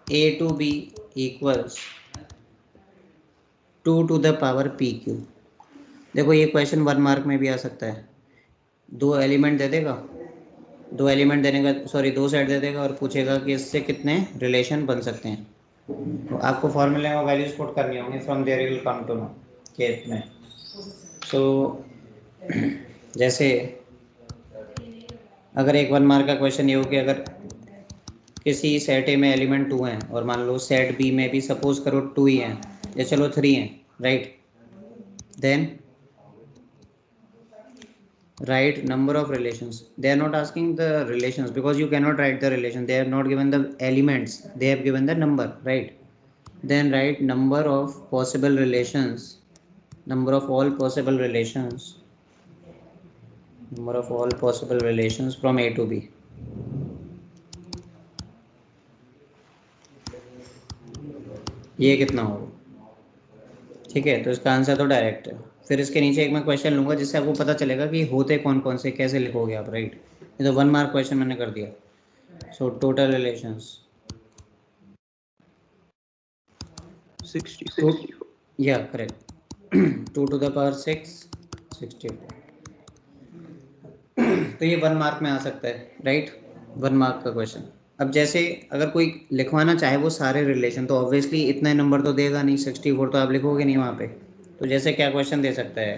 A to B equals 2 to the power PQ. देखो ये क्वेश्चन 1 मार्क में भी आ सकता है. 2 एलिमेंट दे देगा, 2 एलिमेंट देने का, सॉरी 2 सेट दे देगा और पूछेगा कि इससे कितने रिलेशन बन सकते हैं. तो आपको फॉर्मूले में वैल्यूज पुट करनी होंगी, from there you will come to know case में. सो जैसे अगर एक 1 मार्क का क्वेश्चन ये हो कि अगर किसी सेट ए में एलिमेंट 2 हैं और मान लो सेट बी में भी सपोज करो 2 ही हैं या चलो 3 हैं, right. Then write number of relations. They are not asking the relations because you cannot write the relation, they have not given the elements, they have given the number, right. Then write number of possible relations, number of all possible relations, number of all possible relations from A to B. ये कितना होगा, ठीक है। तो इसका आंसर तो डायरेक्ट है। फिर इसके नीचे एक मैं क्वेश्चन लूँगा जिससे आपको पता चलेगा कि होते कौन कौन से, कैसे लिखोगे आप, राइट। ये तो 1 मार्क क्वेश्चन मैंने कर दिया। So total relations 64. या करेक्ट 2 to the power 6 64। तो ये 1 मार्क में आ सकता है, राइट, 1 मार्क का क्वेश्चन। अब जैसे अगर कोई लिखवाना चाहे वो सारे रिलेशन, तो ऑब्वियसली इतने नंबर तो देगा नहीं, 64 तो आप लिखोगे नहीं वहाँ पे। तो जैसे क्या क्वेश्चन दे सकता है,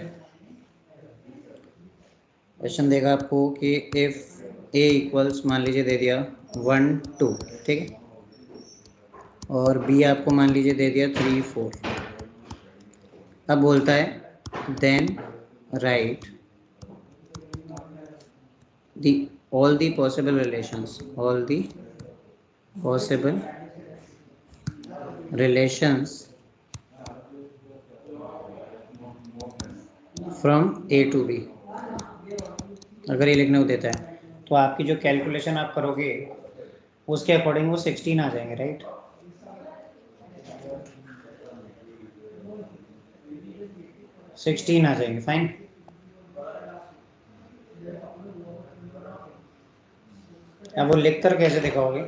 क्वेश्चन देगा आपको कि इफ़ ए इक्वल्स, मान लीजिए दे दिया 1 2, ठीक है, और बी आपको मान लीजिए दे दिया 3 4। अब बोलता है then write the all the possible relations, all the possible relations from A to B। अगर ये लिखने को देता है तो आपकी जो कैलकुलेशन आप करोगे उसके अकॉर्डिंग वो 16 आ जाएंगे, राइट। सिक्सटीन आ जाएंगे, फाइन। अब वो लिख कर कैसे दिखाओगे?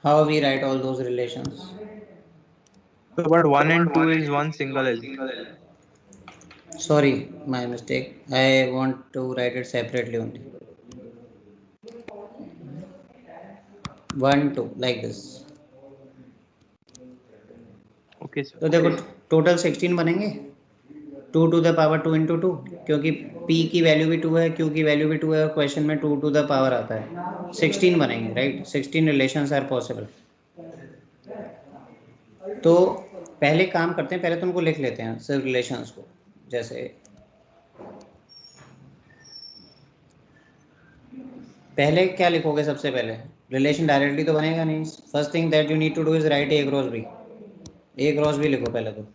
How we write all those relations? But 1 and 2 is one single element. Sorry, my mistake. I want to write it separately only. 1 2 like this। Okay, sir. तो देखो टोटल 16 बनेंगे, 2 to the power 2 into 2, क्योंकि p की वैल्यू भी 2 है, q की वैल्यू भी 2 है, और क्वेश्चन में 2 to the power आता है, 16 बनेंगे, राइट। 16 relations are possible. तो पहले काम करते हैं, पहले तो उनको लिख लेते हैं सिर्फ रिलेशंस को। जैसे पहले क्या लिखोगे, सबसे पहले रिलेशन डायरेक्टली तो बनेगा नहीं। First thing that you need to do is write A cross B. A cross B लिखो पहले। तो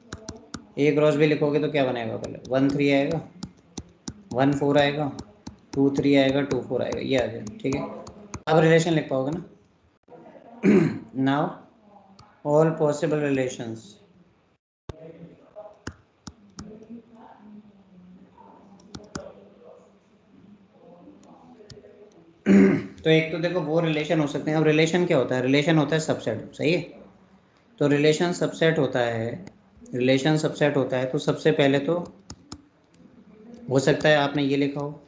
ए क्रॉस बी लिखोगे तो क्या बनेगा, पहले 1 3 आएगा, 1 4 आएगा, 2 3 आएगा, 2 4 आएगा, ये आ जाएगा, ठीक है। अब रिलेशन लिख पाओगे ना। नाउ ऑल पॉसिबल रिलेशंस, तो एक तो देखो वो रिलेशन हो सकते हैं। अब रिलेशन क्या होता है, रिलेशन होता है सबसेट, सही है। तो रिलेशन सबसेट होता है, रिलेशन सबसेट होता है, तो सबसे पहले तो हो सकता है आपने ये लिखा हो,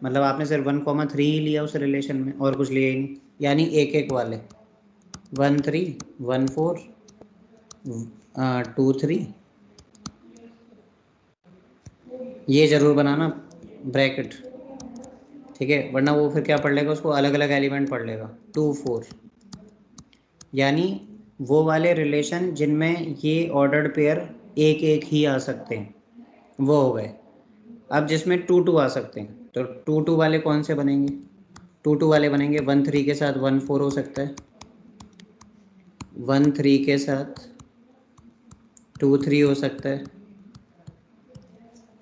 मतलब आपने सिर्फ 1,3 ही लिया उस रिलेशन में और कुछ लिया ही नहीं, यानी एक एक वाले 1 3 1 4 2 3, ये ज़रूर बनाना ब्रैकेट, ठीक है, वरना वो फिर क्या पढ़ लेगा, उसको अलग अलग एलिमेंट पढ़ लेगा। 2 4 यानी वो वाले रिलेशन जिनमें ये ऑर्डर्ड पेयर एक एक ही आ सकते हैं, वो हो गए। अब जिसमें 2 2 आ सकते हैं, तो 2 2 वाले कौन से बनेंगे, 2 2 वाले बनेंगे 1 3 के साथ 1 4 हो सकता है, 1 3 के साथ 2 3 हो सकता है,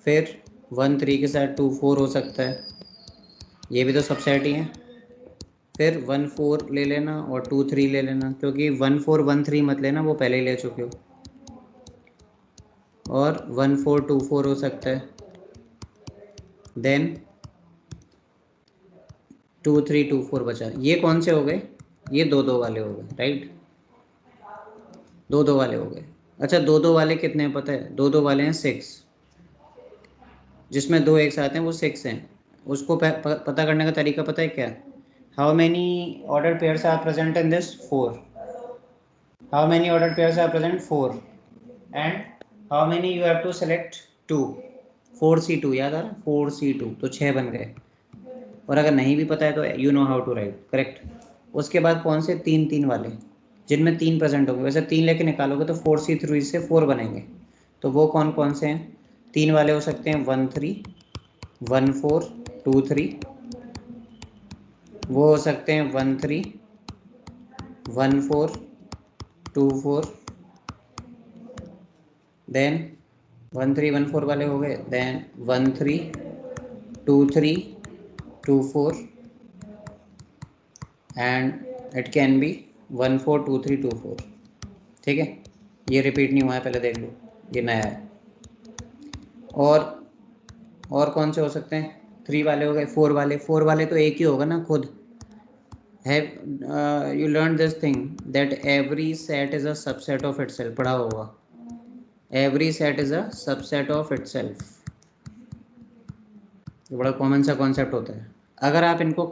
फिर 1 3 के साथ 2 4 हो सकता है, ये भी तो सबसेट ही है। फिर 1 4 ले लेना और 2 3 ले लेना, क्योंकि 1 4 1 3 मत लेना, वो पहले ही ले चुके हो। और 1 4 2 4 हो सकता है, देन 2 3 2 4 बचा। ये कौन से हो गए, ये 2 2 वाले हो गए, राइट, 2 2 वाले हो गए। अच्छा 2 2 वाले कितने हैं पता है, 2 2 वाले हैं 6, जिसमें 2 एक साथ हैं वो 6 हैं। उसको पता करने का तरीका पता है क्या, how many order pairs are present in this 4, how many order pairs are present 4, and how many you have to select 2, 4C2 याद आ रहा, 4C2, तो 6 बन गए। और अगर नहीं भी पता है तो you know how to write, correct. उसके बाद कौन से 3 3 वाले, जिनमें 3 प्रेजेंट होंगे, वैसे 3 लेके निकालोगे तो 4C3 से 4 बनेंगे। तो वो कौन कौन से हैं, 3 वाले हो सकते हैं 1 3 1 4 2 3, वो हो सकते हैं 1 3 1 4 2 4, देन 1 3 1 4 वाले हो गए, then 1 3 2 3 2 4, and it can be 1 4 2 3 2 4। ठीक है, ये रिपीट नहीं हुआ है, पहले देख लो, ये नया है। और कौन से हो सकते हैं? 3 वाले हो गए, 4 वाले तो एक ही होगा ना खुद। Have you learned this thing that every set is a subset of itself? पढ़ा होगा, every set is a subset of itself। ये बड़ा कॉमन सा कॉन्सेप्ट होता है। अगर आप इनको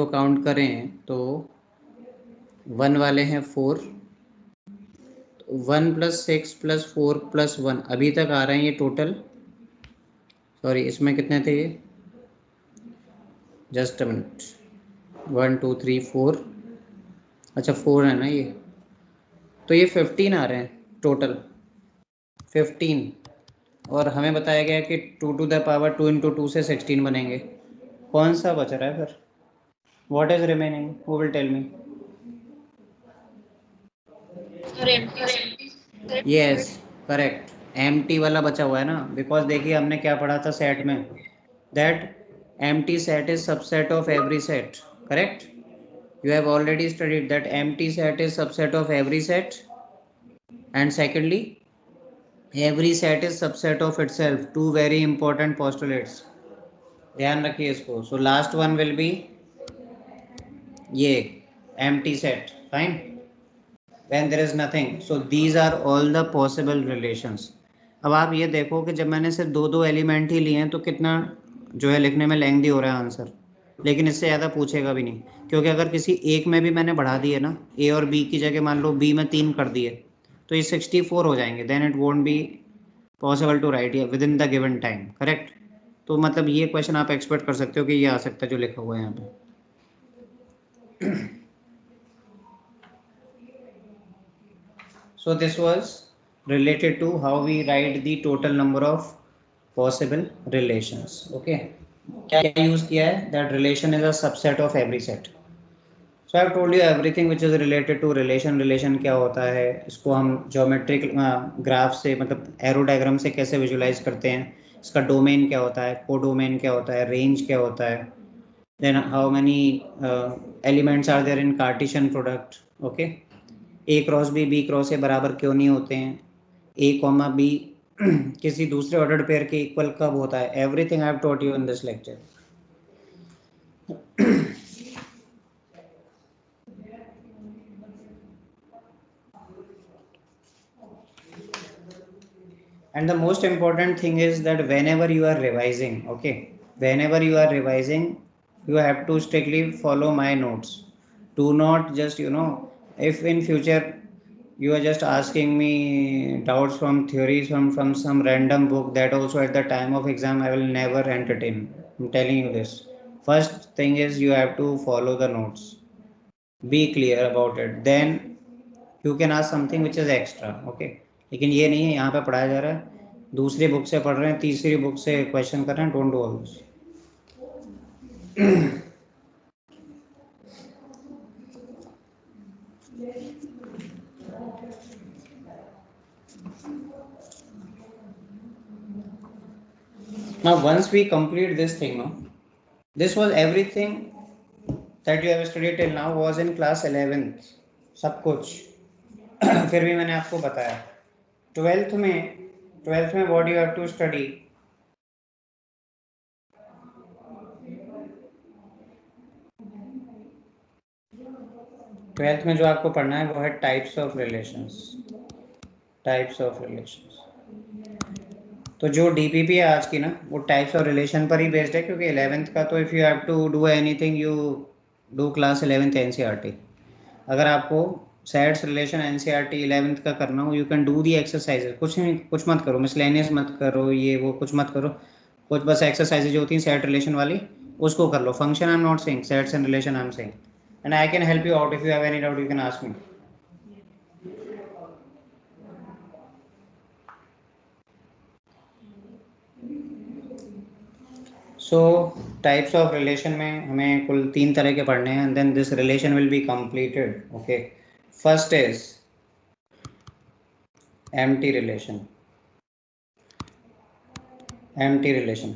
काउंट करें तो 1 वाले हैं 4, 1 + 6 + 4 + 1 अभी तक आ रहे हैं ये टोटल। सॉरी, इसमें कितने थे ये? जस्ट अ मिनट, 1 2 3 4, अच्छा 4 है ना ये, तो ये 15 आ रहे हैं टोटल, 15। और हमें बताया गया कि 2 to the power 2 × 2 से 16 बनेंगे। कौन सा बच रहा है फिर? What is remaining? Who will tell me? Yes, correct, empty वाला बचा हुआ है ना, बिकॉज देखिए हमने क्या पढ़ा था सेट में, that empty set is subset of every set, correct? You have already studied that empty set is subset of every set, and secondly every set is subset of itself। two very important postulates, ध्यान रखिए इसको। So last one will be ये empty set, fine, when there is nothing। so these are all the possible relations। अब आप ये देखो कि जब मैंने सिर्फ दो एलिमेंट ही लिए हैं तो कितना जो है लिखने में लेंथी हो रहा है आंसर, लेकिन इससे ज़्यादा पूछेगा भी नहीं, क्योंकि अगर किसी एक में भी मैंने बढ़ा दिए ना, ए और बी की जगह मान लो बी में 3 कर दिए, तो ये 64 हो जाएंगे। Then it won't be possible to write within the given time, correct? तो मतलब ये क्वेश्चन आप एक्सपेक्ट कर सकते हो कि ये आ सकता है जो लिखा हुआ है यहाँ पे। So this was related to how we write the total number of possible relations। okay, क्या यूज किया है? that relation is a subset of every set। so I have told you everything which is related to relation। relation क्या होता है, इसको हम ज्योमेट्रिक ग्राफ से, मतलब एरो डायग्राम से कैसे विजुलाइज करते हैं, इसका डोमेन क्या होता है, कोडोमेन क्या होता है, रेंज क्या होता है, then how many elements are there in Cartesian product। okay, A cross B cross A बराबर क्यों नहीं होते हैं, ए कॉमा बी किसी दूसरे ऑर्डर पेयर के इक्वल कब होता है, everything I have taught you in this lecture. And the most important thing is that whenever you are revising, okay, whenever you are revising, you have to strictly follow my notes। do not just, if in future you are just asking me doubts from theories from some random book, that also at the time of exam I will never entertain, I'm telling you this। first thing is you have to follow the notes, be clear about it, then you can ask something which is extra। okay, लेकिन ये नहीं है यहाँ पे पढ़ाया जा रहा है, दूसरी बुक से पढ़ रहे हैं, तीसरी बुक से क्वेश्चन कर रहे हैं, don't do all this. Now once we complete this thing, no, this was everything that you have studied till now was in class 11th, सब कुछ फिर भी मैंने आपको बताया 12th में what you have to study, twelfth में जो आपको पढ़ना है वो है टाइप्स ऑफ रिलेशंस। तो जो डीपीपी है आज की ना, वो टाइप्स ऑफ रिलेशन पर ही बेस्ड है, क्योंकि 11th का तो if you have to do anything you do class 11th NCERT. अगर आपको सेट्स रिलेशन एनसीईआरटी 11th का करना हो, you can do the exercises. कुछ नहीं, कुछ मत करो, मिसलेनियस मत करो, ये वो कुछ मत करो, कुछ बस एक्सरसाइजेज जो होती हैं सेट रिलेशन वाली उसको कर लो। Function I am not saying, sets and relation I am saying, and I can help you out. If you have any doubt you can ask me. So types of relation में हमें कुल 3 तरह के पढ़ने हैं, and then this relation will be completed. Okay, first is empty relation. Empty relation,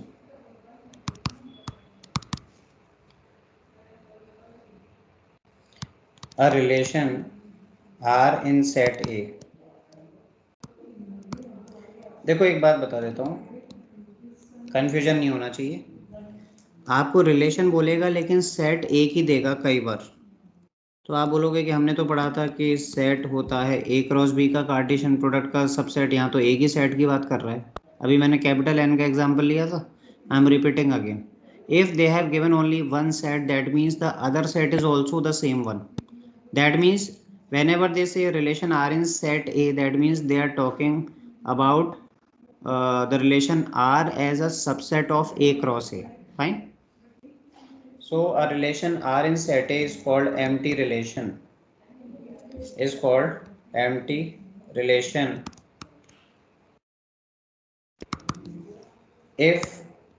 a relation R in set A. देखो एक बात बता देता हूँ, कंफ्यूजन नहीं होना चाहिए। आपको रिलेशन बोलेगा लेकिन सेट एक ही देगा कई बार, तो आप बोलोगे कि हमने तो पढ़ा था कि सेट होता है ए क्रॉस बी का कार्टेशियन प्रोडक्ट का सबसेट, यहाँ तो एक ही सेट की बात कर रहा है। अभी मैंने कैपिटल एन का एग्जांपल लिया था, I am repeating again. If they have given only one set that means the other set is also the same one. That means whenever they say relation R in set A, that means they are talking about the relation R as a subset of A cross A. Fine. So a relation R in set A is called empty relation. Is called empty relation if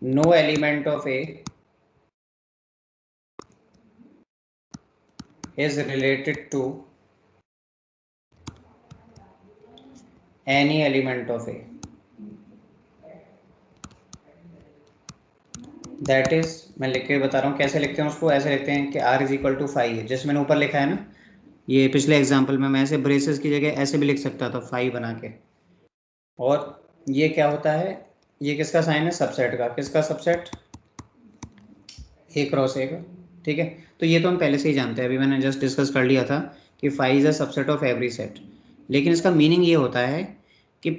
no element of A is related to any element of A. That is, मैं लिख के बता रहा हूँ कैसे लिखते हैं उसको। ऐसे लिखते हैं कि R इज इक्वल टू 5 है, जैसे मैंने ऊपर लिखा है ना, ये पिछले एग्जाम्पल में मैं ऐसे ब्रेसेस की जगह ऐसे भी लिख सकता था 5 बना के। और ये क्या होता है, ये किसका साइन है, सबसेट का। किसका सबसेट, ए क्रॉस ए का। ठीक है, तो ये तो हम पहले से ही जानते हैं, अभी मैंने जस्ट डिस्कस कर लिया था कि 5 is a subset of every set. लेकिन इसका मीनिंग ये होता है कि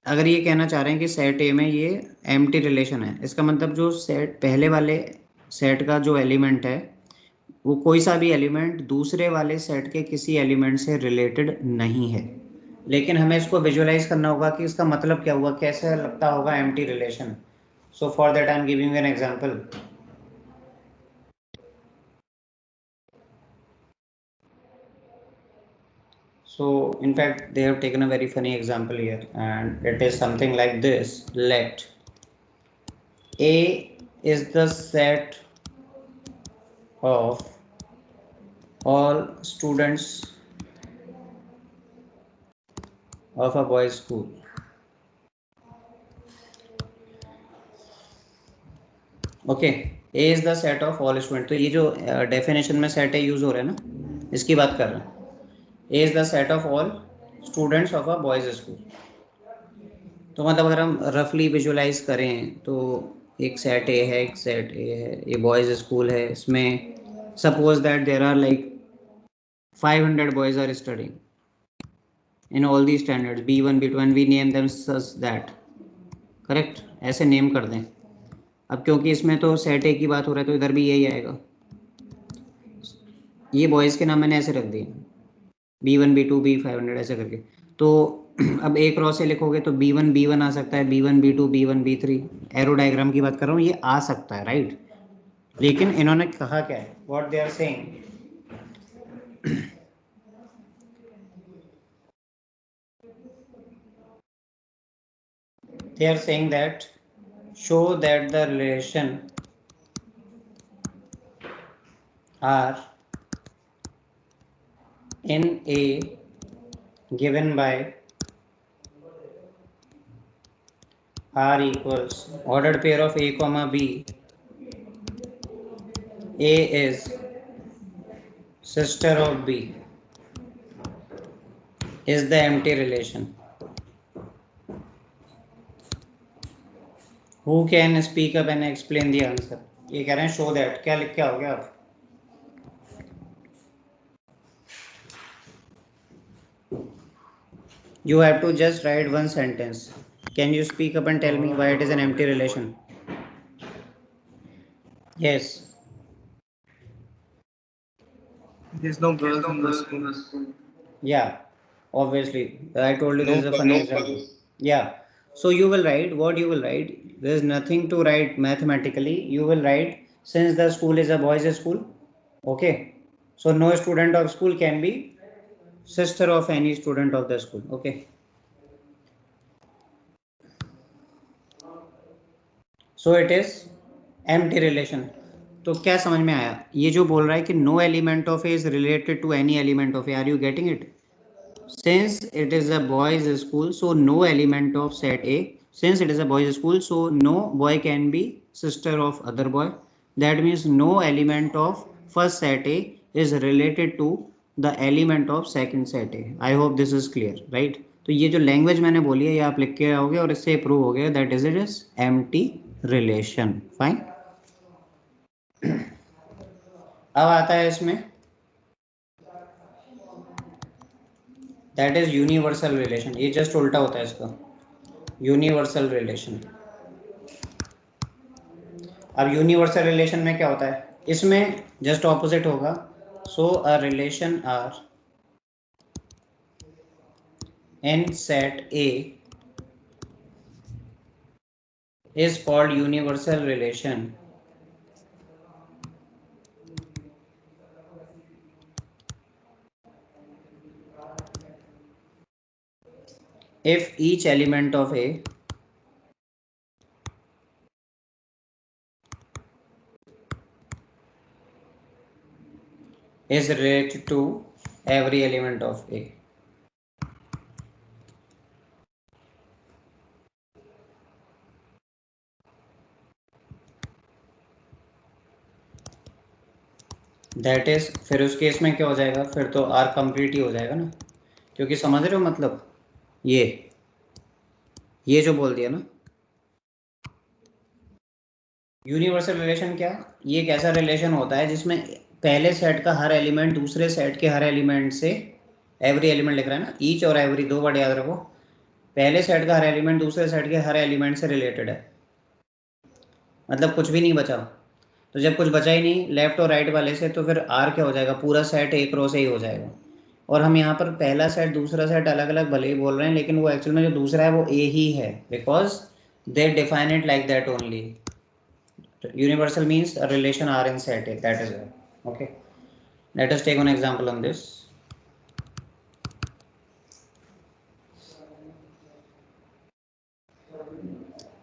अगर ये कहना चाह रहे हैं कि सेट ए में ये एम्प्टी रिलेशन है, इसका मतलब जो सेट पहले वाले सेट का जो एलिमेंट है वो कोई सा भी एलिमेंट दूसरे वाले सेट के किसी एलिमेंट से रिलेटेड नहीं है। लेकिन हमें इसको विजुअलाइज करना होगा कि इसका मतलब क्या हुआ, कैसे लगता होगा empty relation. So for that I am giving an example. So in fact they have taken a very funny example here, and it is something like this. Let A is the set of all students of a boys school. Okay, A is the set of all student. तो ये जो डेफिनेशन में सेट ए यूज हो रहा है ना, इसकी बात कर रहे हैं। A is the set of all students of a boys school. तो मतलब अगर हम रफली विजुअलाइज करें तो एक सेट ए है, एक सेट ए है, ये बॉयज स्कूल है, इसमें suppose that there are like 500 boys are studying in all these standards B1 B2 and we name them such that, correct, ऐसे नेम कर दें। अब क्योंकि इसमें तो सेट ए की बात हो रहा है तो इधर भी यही आएगा। ये बॉयज़ के नाम मैंने ऐसे रख दिए B1 B2 B500 ऐसे करके। तो अब ए क्रॉस से लिखोगे तो B1 B1 आ सकता है, B1 B2 B1 B3। Arrow diagram की बात कर रहा हूँ, ये आ सकता है, राइट। लेकिन इन्होंने कहा क्या है, what they are saying, they are saying that show that the relation R in A given by R equals ordered pair of A comma B, A is sister of B, is the empty relation. Who can speak up and explain the answer? ये कह रहे हैं show that, क्या लिख के आओगे आप? You have to just write one sentence. Can you speak up and tell me why it is an empty relation? Yes. There's no girls in the school. Yeah, obviously. I told you this is a funny example. Yeah. So you will write what you will write. There is nothing to write mathematically. You will write since the school is a boys' school. Okay. So no student of school can be sister of any student of the school. Okay. So it is empty relation. तो क्या समझ में आया, ये जो बोल रहा है कि no element of A is related to any element of A, are you getting it? Since it is a boys school so no element of set A, since it is a boys school so no boy can be sister of other boy, that means no element of first set A is related to the element of second set A. I hope this is clear, right. तो ये जो लैंग्वेज मैंने बोली है ये आप लिख के आओगे और इससे प्रूव हो गया that is it is empty relation. Fine. अब आता है इसमें दैट इज यूनिवर्सल रिलेशन। ये जस्ट उल्टा होता है इसका, यूनिवर्सल रिलेशन। अब यूनिवर्सल रिलेशन में क्या होता है, इसमें जस्ट ऑपोजिट होगा। So a relation R in set A is called universal relation if each element of A is related to every element of A. That is, फिर उस केस में क्या हो जाएगा, फिर तो आर कंप्लीट ही हो जाएगा ना, क्योंकि समझ रहे हो मतलब ये जो बोल दिया ना यूनिवर्सल रिलेशन, क्या ये एक ऐसा रिलेशन होता है जिसमें पहले सेट का हर एलिमेंट दूसरे सेट के हर एलिमेंट से, एवरी एलिमेंट लिख रहा है ना, ईच और एवरी दो वर्ड याद रखो, पहले सेट का हर एलिमेंट दूसरे सेट के हर एलिमेंट से रिलेटेड है, मतलब कुछ भी नहीं बचा। तो जब कुछ बचा ही नहीं लेफ्ट और राइट वाले से, तो फिर आर क्या हो जाएगा, पूरा सेट एक रो से ही हो जाएगा। और हम यहाँ पर पहला सेट दूसरा सेट अलग अलग भले ही बोल रहे हैं, लेकिन वो एक्चुअल में जो दूसरा है वो ए ही है, because they define it like that only. Universal means a relation R in set A, that is okay. Let us take one example on this.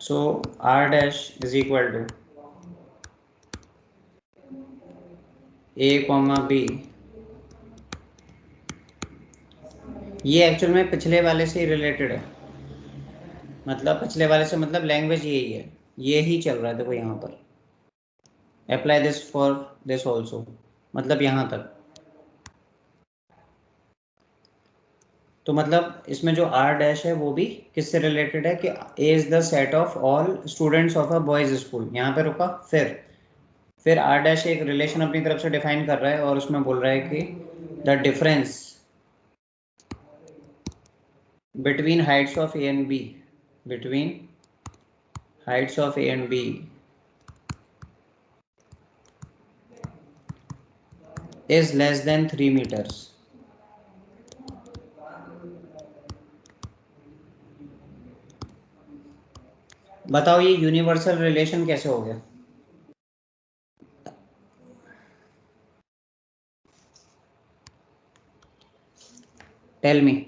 So r dash is equal to a comma b। ये एक्चुअल में पिछले वाले से रिलेटेड है, मतलब पिछले वाले से मतलब लैंग्वेज यही है, ये ही चल रहा है। देखो यहाँ पर apply this for this also, मतलब यहाँ तक। तो मतलब इसमें जो r डैश है वो भी किससे रिलेटेड है कि a is the set of all students of a boys school. यहाँ पे रुका, फिर r डैश एक रिलेशन अपनी तरफ से डिफाइन कर रहा है और उसमें बोल रहा है कि the difference between heights of a and b, between heights of a and b is less than 3 meters। बताओ ये यूनिवर्सल रिलेशन कैसे हो गया। Tell me.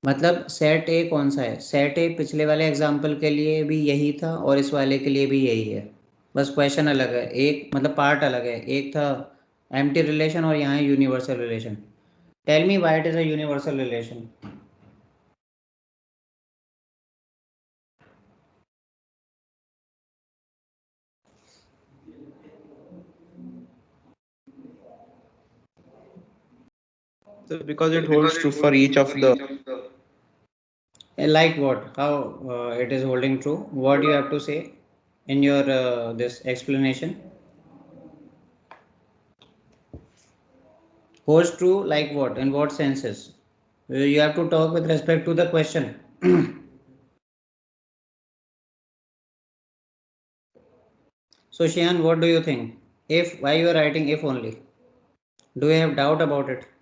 मतलब सेट ए कौन सा है, सेट ए पिछले वाले एग्जाम्पल के लिए भी यही था और इस वाले के लिए भी यही है, बस क्वेश्चन अलग है, एक मतलब पार्ट अलग है, एक था एम्प्टी रिलेशन और यहाँ है universal relation. Tell me why it is a universal relation. So because it holds true for each of the. Like what, how it is holding true, what you have to say in your this explanation। Holds true like what, in what senses? You have to talk with respect to the question। So Shian, what do you think, if why you are writing if only, do you have doubt about it?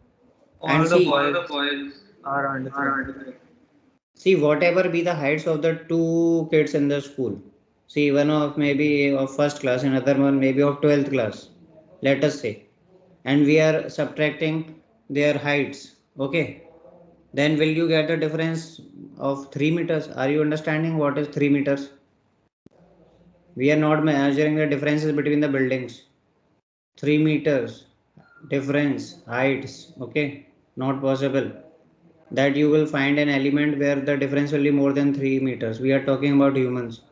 All And the see, boys are under threat. see whatever be the heights of the two kids in the school, see one of maybe of first class, another one maybe of 12th class, let us say, and we are subtracting their heights, okay, then will you get a difference of 3 meters? Are you understanding what is 3 meters? We are not measuring the differences between the buildings. 3 meters difference heights, okay, not possible that you will find an element where the difference will be more than 3 meters. We are talking about humans.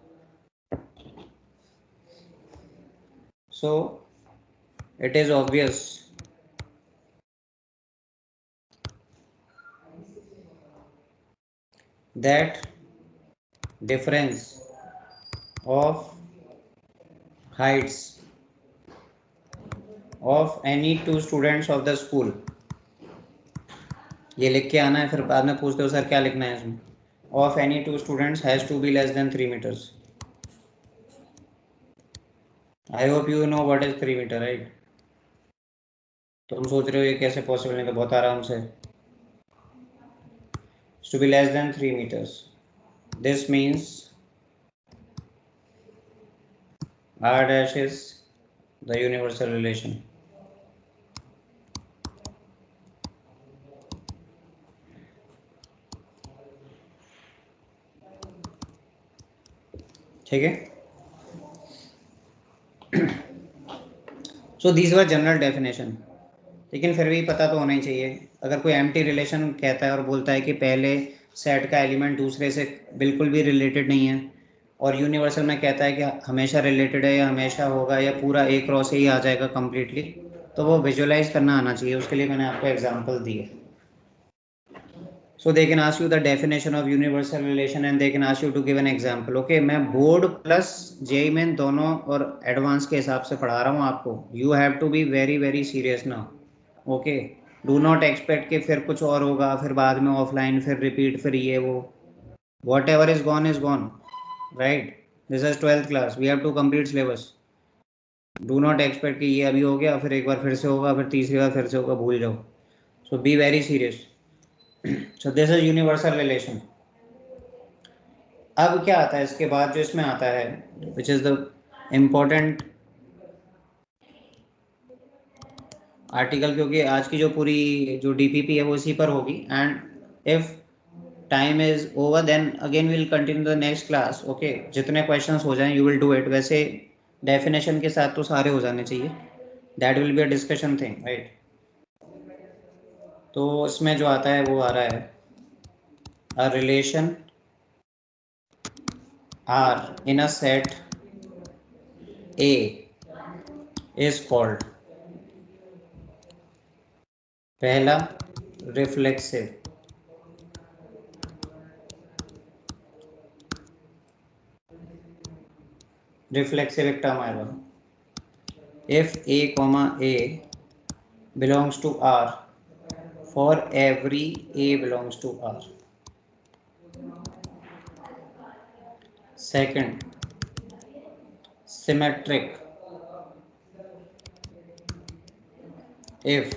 So it is obvious that difference of heights of any two students of the school, ये लिख के आना है, फिर बाद में पूछते हो सर क्या लिखना है इसमें, of any two students has to be less than 3 meters. I hope you know what is 3 meter, right? तुम सोच रहे हो ये कैसे पॉसिबल, नहीं तो बहुत आराम से, to be less than 3 meters. This means R dash is the universal relation. ठीक है. So these were general definition. लेकिन फिर भी पता तो होना ही चाहिए. अगर कोई एम्प्टी रिलेशन कहता है और बोलता है कि पहले सेट का एलिमेंट दूसरे से बिल्कुल भी रिलेटेड नहीं है, और यूनिवर्सल में कहता है कि हमेशा रिलेटेड है या हमेशा होगा या पूरा एक क्रॉस ही आ जाएगा कम्प्लीटली, तो वो विजुअलाइज करना आना चाहिए. उसके लिए मैंने आपको एग्जांपल दिए. So they can ask you the definition of universal relation and they can ask you to give an example. Okay, मैं बोर्ड प्लस जेई मेन दोनों और एडवांस के हिसाब से पढ़ा रहा हूँ आपको. You have to be very very serious now. Okay, do not expect कि फिर कुछ और होगा, फिर बाद में ऑफलाइन, फिर रिपीट, फिर ये वो. Whatever is gone, right? This is 12th class. We have to complete syllabus. Do not expect कि ये अभी हो गया, फिर एक बार फिर से होगा, फिर तीसरी बार फिर से होगा, भूल जाओ. So be very serious. So this is universal relation. अब क्या आता है इसके बाद, जो इसमें आता है, which is the important article, क्योंकि आज की जो पूरी जो डीपीपी है वो इसी पर होगी. And if time is over then again will continue the next class. Okay, जितने क्वेश्चंस हो जाएं यू विल डू इट. वैसे डेफिनेशन के साथ तो सारे हो जाने चाहिए. That will be a discussion thing, right. तो इसमें जो आता है वो आ रहा है, a relation R in a set A is called, पहला रिफ्लेक्सिव, रिफ्लेक्सिव एक टर्म आएगा. If a comma a belongs to R for every A belongs to R. Second, symmetric, if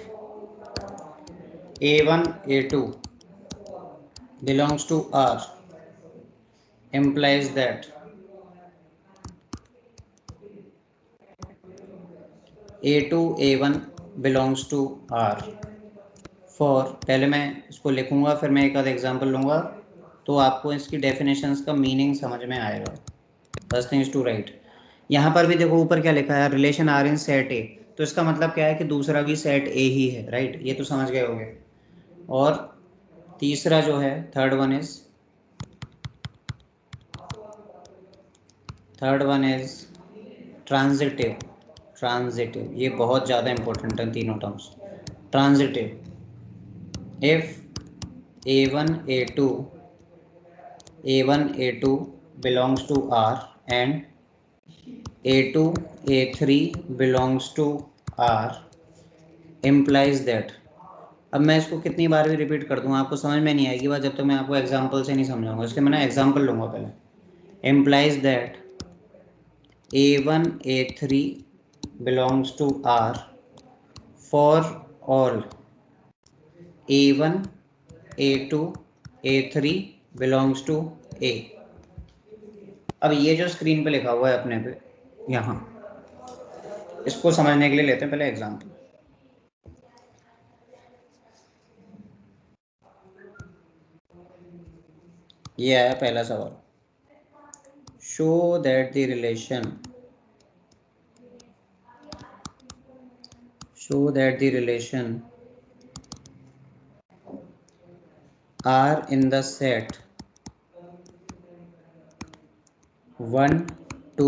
A1 A2 belongs to R implies that A2 A1 belongs to R for, पहले मैं इसको लिखूंगा फिर मैं एक आध एग्जाम्पल लूंगा तो आपको इसकी डेफिनेशंस का मीनिंग समझ में आएगा. First thing is to write. यहाँ पर भी देखो ऊपर क्या लिखा है, relation R in set A. तो इसका मतलब क्या है कि दूसरा भी सेट ए ही है, राइट. ये तो समझ गए होंगे. और तीसरा जो है, third one is transitive. Transitive ये बहुत ज़्यादा इंपॉर्टेंट है तीनों terms. Transitive, if A1 A2 belongs to R and A2 A3 belongs to R implies that. अब मैं इसको कितनी बार भी रिपीट कर दूंगा आपको समझ में नहीं आएगी बात जब तक मैं आपको एग्जांपल से नहीं समझाऊंगा. इसलिए मैं एग्जांपल लूंगा पहले. implies that A1 A3 belongs to R for all A1 A2 A3 belongs to A. अब ये जो स्क्रीन पे लिखा हुआ है अपने पे यहाँ, इसको समझने के लिए लेते हैं पहले एग्जांपल. ये आया पहला सवाल, show that the relation R in the set 1 2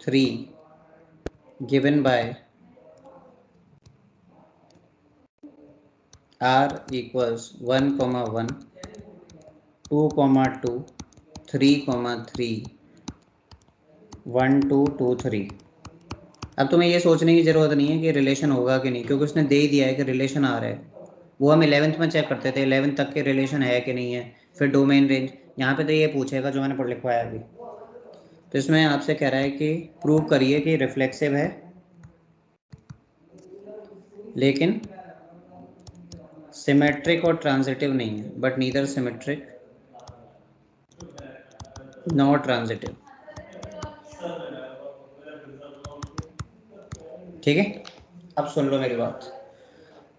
3 given by R equals 1, 1 2,2 3,3 1 2 2 3। अब तुम्हें ये सोचने की ज़रूरत नहीं है कि रिलेशन होगा कि नहीं, क्योंकि उसने दे ही दिया है कि रिलेशन आ रहा है। वो हम 11th में चेक करते थे 11th तक के रिलेशन है कि नहीं है, फिर डोमेन रेंज। यहाँ पे तो ये पूछेगा जो मैंने पढ़ लिखवाया अभी। तो इसमें आपसे कह रहा है कि प्रूव करिए कि रिफ्लेक्सिव है लेकिन सिमेट्रिक और ट्रांजिटिव नहीं है, but neither symmetric not transitive. ठीक है, अब सुन लो मेरी बात।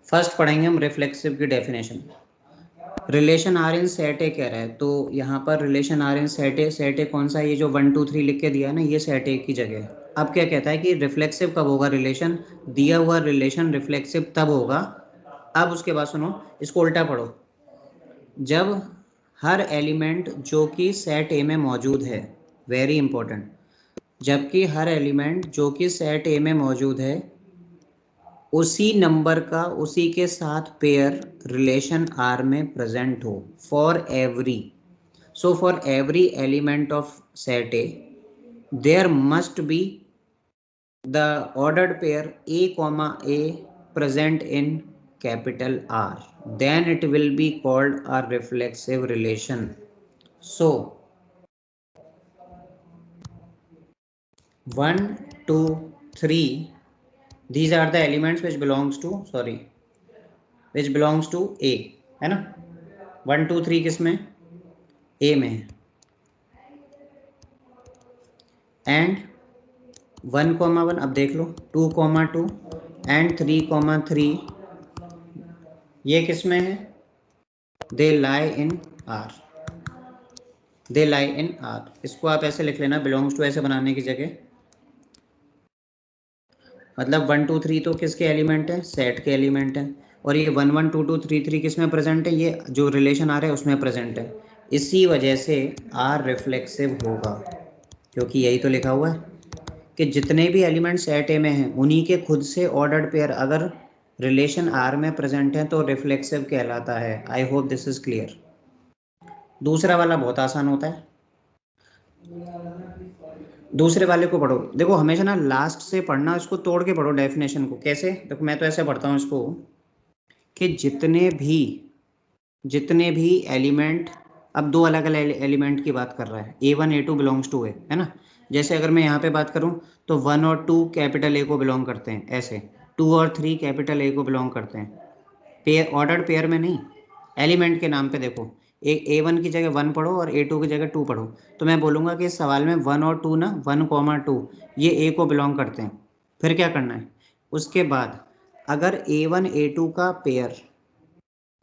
फर्स्ट पढ़ेंगे हम रिफ्लेक्सिव की definition. Relation R in set A कह रहा है, तो यहाँ पर relation R in set A कौन सा, ये जो 1 2 3 लिख के दिया है ना, ये सेट ए की जगह है। अब क्या कहता है कि रिफ्लेक्सिव कब होगा रिलेशन, दिया हुआ रिलेशन रिफ्लेक्सिव तब होगा। अब उसके बाद सुनो, इसको उल्टा पढ़ो, जब हर एलिमेंट जो कि सेट ए में मौजूद है, वेरी इंपॉर्टेंट, जबकि हर एलिमेंट जो कि सेट ए में मौजूद है उसी नंबर का उसी के साथ पेयर रिलेशन आर में प्रेजेंट हो, for every, so for every element of set A there must be the ordered pair a comma a present in capital R, then it will be called a reflexive relation. So 1 2 3, these are the elements which belongs to A, है ना। 1 2 3 किस में, A में है। एंड 1,1 अब देख लो, 2,2 एंड 3,3 ये किस में है, दे लाई in are, they lie in are. इसको आप ऐसे लिख लेना, बिलोंग्स टू ऐसे बनाने की जगह, मतलब 1 2 3 तो किसके एलिमेंट है, सेट के एलिमेंट है, और ये 1 1 2 2 3 3 किस में प्रेजेंट है, ये जो रिलेशन आ रहा है उसमें प्रेजेंट है। इसी वजह से आर रिफ्लेक्सिव होगा, क्योंकि यही तो लिखा हुआ है कि जितने भी एलिमेंट सेट ए में हैं उन्हीं के खुद से ऑर्डर्ड पेयर अगर रिलेशन आर में प्रेजेंट है तो रिफ्लेक्सिव कहलाता है। आई होप दिस इज क्लियर। दूसरा वाला बहुत आसान होता है, दूसरे वाले को पढ़ो। देखो हमेशा ना लास्ट से पढ़ना, इसको तोड़ के पढ़ो डेफिनेशन को। कैसे, देखो मैं तो ऐसे पढ़ता हूँ इसको कि जितने भी एलिमेंट, अब दो अलग अलग एलिमेंट की बात कर रहा है, A1 A2 बिलोंग्स टू ए, है ना। जैसे अगर मैं यहाँ पे बात करूँ तो 1 और 2 कैपिटल ए को बिलोंग करते हैं, ऐसे 2 और 3 कैपिटल ए को बिलोंग करते हैं। पेयर, ऑर्डर्ड पेयर में नहीं, एलिमेंट के नाम पे देखो, A1 की जगह 1 पढ़ो और A2 की जगह 2 पढ़ो, तो मैं बोलूँगा कि इस सवाल में 1 और 2 ना, 1,2 ये A को बिलोंग करते हैं। फिर क्या करना है, उसके बाद अगर A1 A2 का पेयर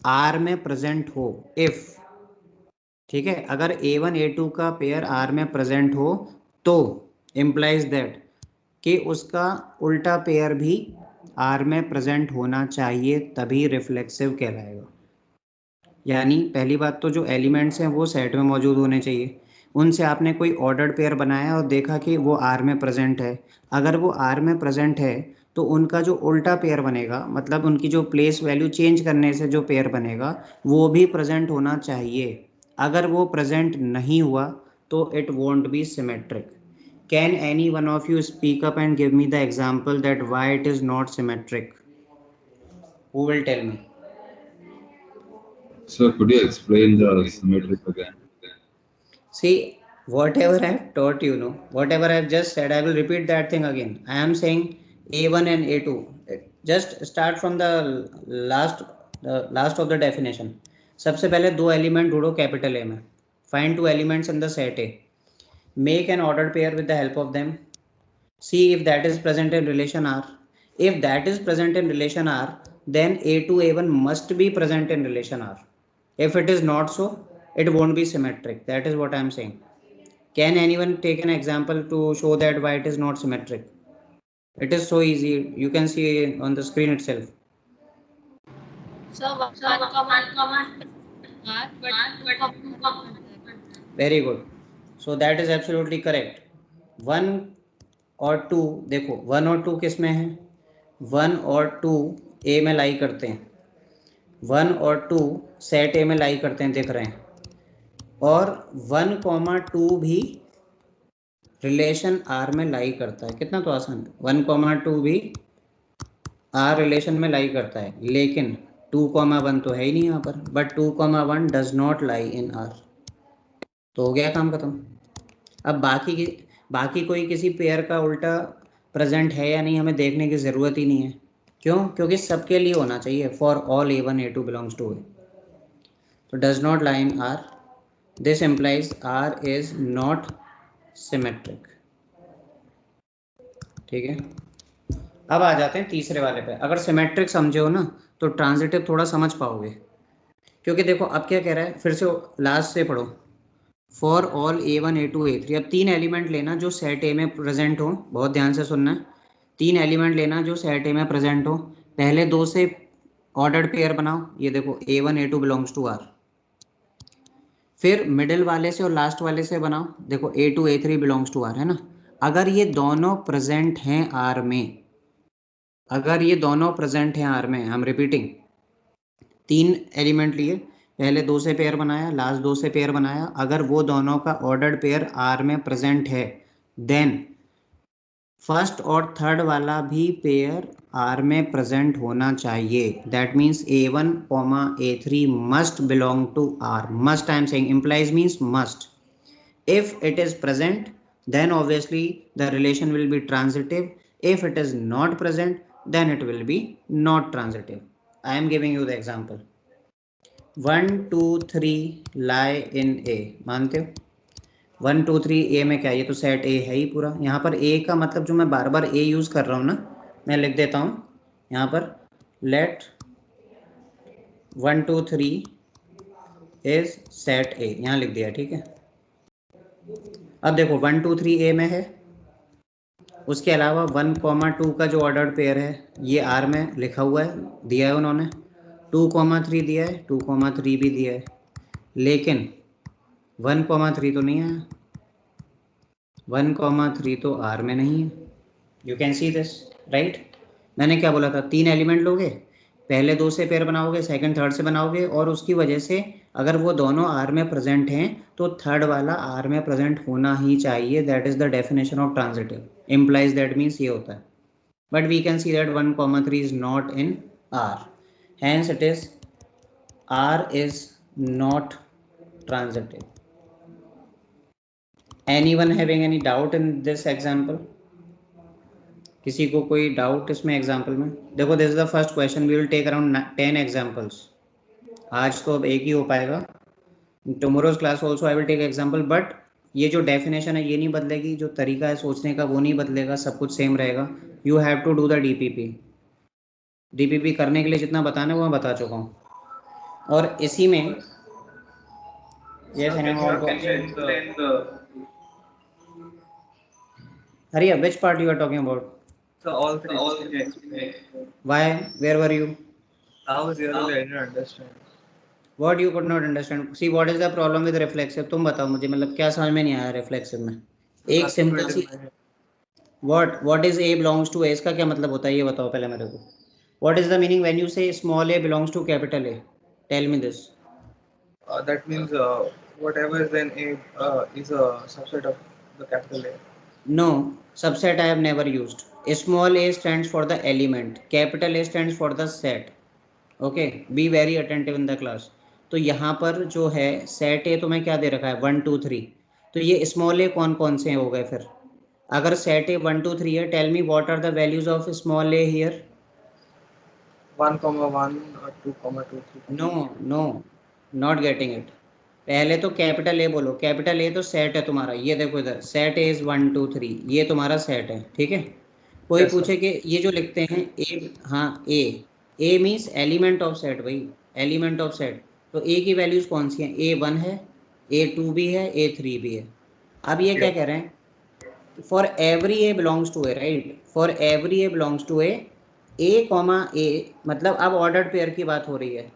आर में प्रेजेंट हो, इफ, ठीक है, अगर A1 A2 का पेयर आर में प्रेजेंट हो तो इम्प्लाइज दैट कि उसका उल्टा पेयर भी आर में प्रेजेंट होना चाहिए, तभी रिफ्लेक्सिव कहलाएगा। यानी पहली बात तो जो एलिमेंट्स हैं वो सेट में मौजूद होने चाहिए, उनसे आपने कोई ऑर्डर्ड पेयर बनाया और देखा कि वो आर में प्रेजेंट है। अगर वो आर में प्रेजेंट है तो उनका जो उल्टा पेयर बनेगा, मतलब उनकी जो प्लेस वैल्यू चेंज करने से जो पेयर बनेगा वो भी प्रेजेंट होना चाहिए। अगर वो प्रेजेंट नहीं हुआ तो it won't be symmetric. Can any one of you speak up and give me the example that why it is not symmetric? Who will tell me? Sir, could you explain the symmetric again? See, whatever I have taught you, no, whatever I have just said, I will repeat that thing again. I am saying A1 and A2. Just start from the last of the definition. सबसे पहले दो एलिमेंट ढूंढो कैपिटल ए में, find two elements in the set A, make an ordered pair with the help of them, see if that is present in relation R. If that is present in relation R, then A2 A1 must be present in relation R. If it is not so, it won't be symmetric. That is what I am saying. Can anyone take an example to show that why it is not symmetric? It is so easy. You can see on the screen itself. So 1, Very good. So that is absolutely correct. 1 और 2 देखो, 1 और 2 किस में है, 1 और 2 ए में लाई करते हैं, 1 और 2 सेट ए में लाई करते हैं, देख रहे हैं। और 1,2 भी रिलेशन आर में लाई करता है। कितना तो आसान है, 1,2 भी आर रिलेशन में लाई करता है, लेकिन 2,1 तो है ही नहीं यहाँ पर, but 2,1 does not lie in are. तो हो गया काम खत्म। अब बाकी कोई किसी पेयर का उल्टा प्रेजेंट है या नहीं हमें देखने की ज़रूरत ही नहीं है। क्यों? क्योंकि सबके लिए होना चाहिए, for all A1 A2 belongs to A. तो does not lie in R, this implies R is not symmetric. ठीक है, अब आ जाते हैं तीसरे वाले पे। अगर सिमेट्रिक समझे हो ना तो ट्रांजिटिव थोड़ा समझ पाओगे, क्योंकि देखो अब क्या कह रहा है, फिर से लास्ट से पढ़ो। For all A1 A2 A3, अब 3 एलिमेंट लेना जो सेट ए में प्रेजेंट हो, बहुत ध्यान से सुनना है। 3 एलिमेंट लेना जो सेट ए में प्रेजेंट हो, पहले 2 से ऑर्डर्ड पेयर बनाओ, ये देखो A1 A2 belongs to R. फिर मिडिल वाले से और लास्ट वाले से बनाओ, देखो A2 A3 belongs to are, है ना। अगर ये दोनों प्रेजेंट हैं आर में, अगर ये दोनों प्रेजेंट हैं आर में, हम रिपीटिंग, 3 एलिमेंट लिए, पहले 2 से पेयर बनाया, लास्ट 2 से पेयर बनाया, अगर वो दोनों का ऑर्डर्ड पेयर आर में प्रेजेंट है, देन फर्स्ट और थर्ड वाला भी पेयर आर में प्रेजेंट होना चाहिए। That means A1, A3 must belong to R. Must I am saying, implies means must. If it is present, then obviously the relation will be transitive. If it is not present, then it will be not transitive. I am giving you the example. 1 2 3 lie in A, मानते हो? 1 2 3 ए में क्या, ये तो सेट ए है ही पूरा। यहाँ पर ए का मतलब जो मैं बार बार ए यूज़ कर रहा हूँ ना, मैं लिख देता हूँ यहाँ पर, लेट 1 2 3 इज सेट ए, यहाँ लिख दिया, ठीक है। अब देखो 1 2 3 ए में है, उसके अलावा 1,2 का जो ऑर्डर्ड पेयर है ये आर में लिखा हुआ है, दिया है उन्होंने। 2,3 दिया है, 2,3 भी दिया है, लेकिन 1,3 तो नहीं आया, 1,3 तो आर में नहीं है। You can see this, right. मैंने क्या बोला था, 3 एलिमेंट लोगे, पहले 2 से पेयर बनाओगे, सेकंड थर्ड से बनाओगे, और उसकी वजह से अगर वो दोनों आर में प्रेजेंट हैं तो थर्ड वाला आर में प्रेजेंट होना ही चाहिए। That is the definition of transitive, implies that means ये होता है। But we can see that 1,3 is not in R, hence it is R is not transitive. Anyone having any doubt in this example? किसी को कोई डाउट इसमें एग्जाम्पल में? देखो this is the first question, we will take around 10 examples. आज तो अब एक ही हो पाएगा, tomorrow's class also I will take example, but ये जो डेफिनेशन है ये नहीं बदलेगी, जो तरीका है सोचने का वो नहीं बदलेगा, सब कुछ सेम रहेगा। You have to do the DPP करने के लिए जितना बताना है वो मैं बता चुका हूँ। और इसी में हरी, which part you are talking about? So all three. Why? Where were you? I was really I didn't understand. What you could not understand? See, what is the problem with reflexive? तुम बताओ मुझे, मतलब क्या समझ में नहीं आया reflexive में? एक सिंपल सी, what is A belongs to A, इसका क्या मतलब होता है ये बताओ पहले मेरे को। What is the meaning when you say small a belongs to capital A? Tell me this. That means whatever is in A is a subset of the capital A. No, subset I have never used. Small a stands for the element, capital A stands for the set. Okay, be very attentive in the class. तो यहाँ पर जो है सेट ए, तो मैं क्या दे रखा है 1 2 3, तो ये स्मॉल ए कौन कौन से हो गए फिर? अगर सेट ए 1 2 3 है, tell me what are the values of small a here? 1,1 2,2 3. No, not getting it. पहले तो कैपिटल ए बोलो, कैपिटल ए तो सेट है तुम्हारा, ये देखो इधर, सेट ए इज 1 2 3, ये तुम्हारा सेट है, ठीक है। कोई Yes, पूछे कि ये जो लिखते हैं ए, हाँ ए मीन्स एलिमेंट ऑफ सेट, भाई एलिमेंट ऑफ सेट। तो ए की वैल्यूज कौन सी हैं? A1 है, A2 भी है, A3 भी है। अब ये क्या कह रहे हैं, for every a belongs to A, right, for every a belongs to A comma a, मतलब अब ऑर्डर्ड पेयर की बात हो रही है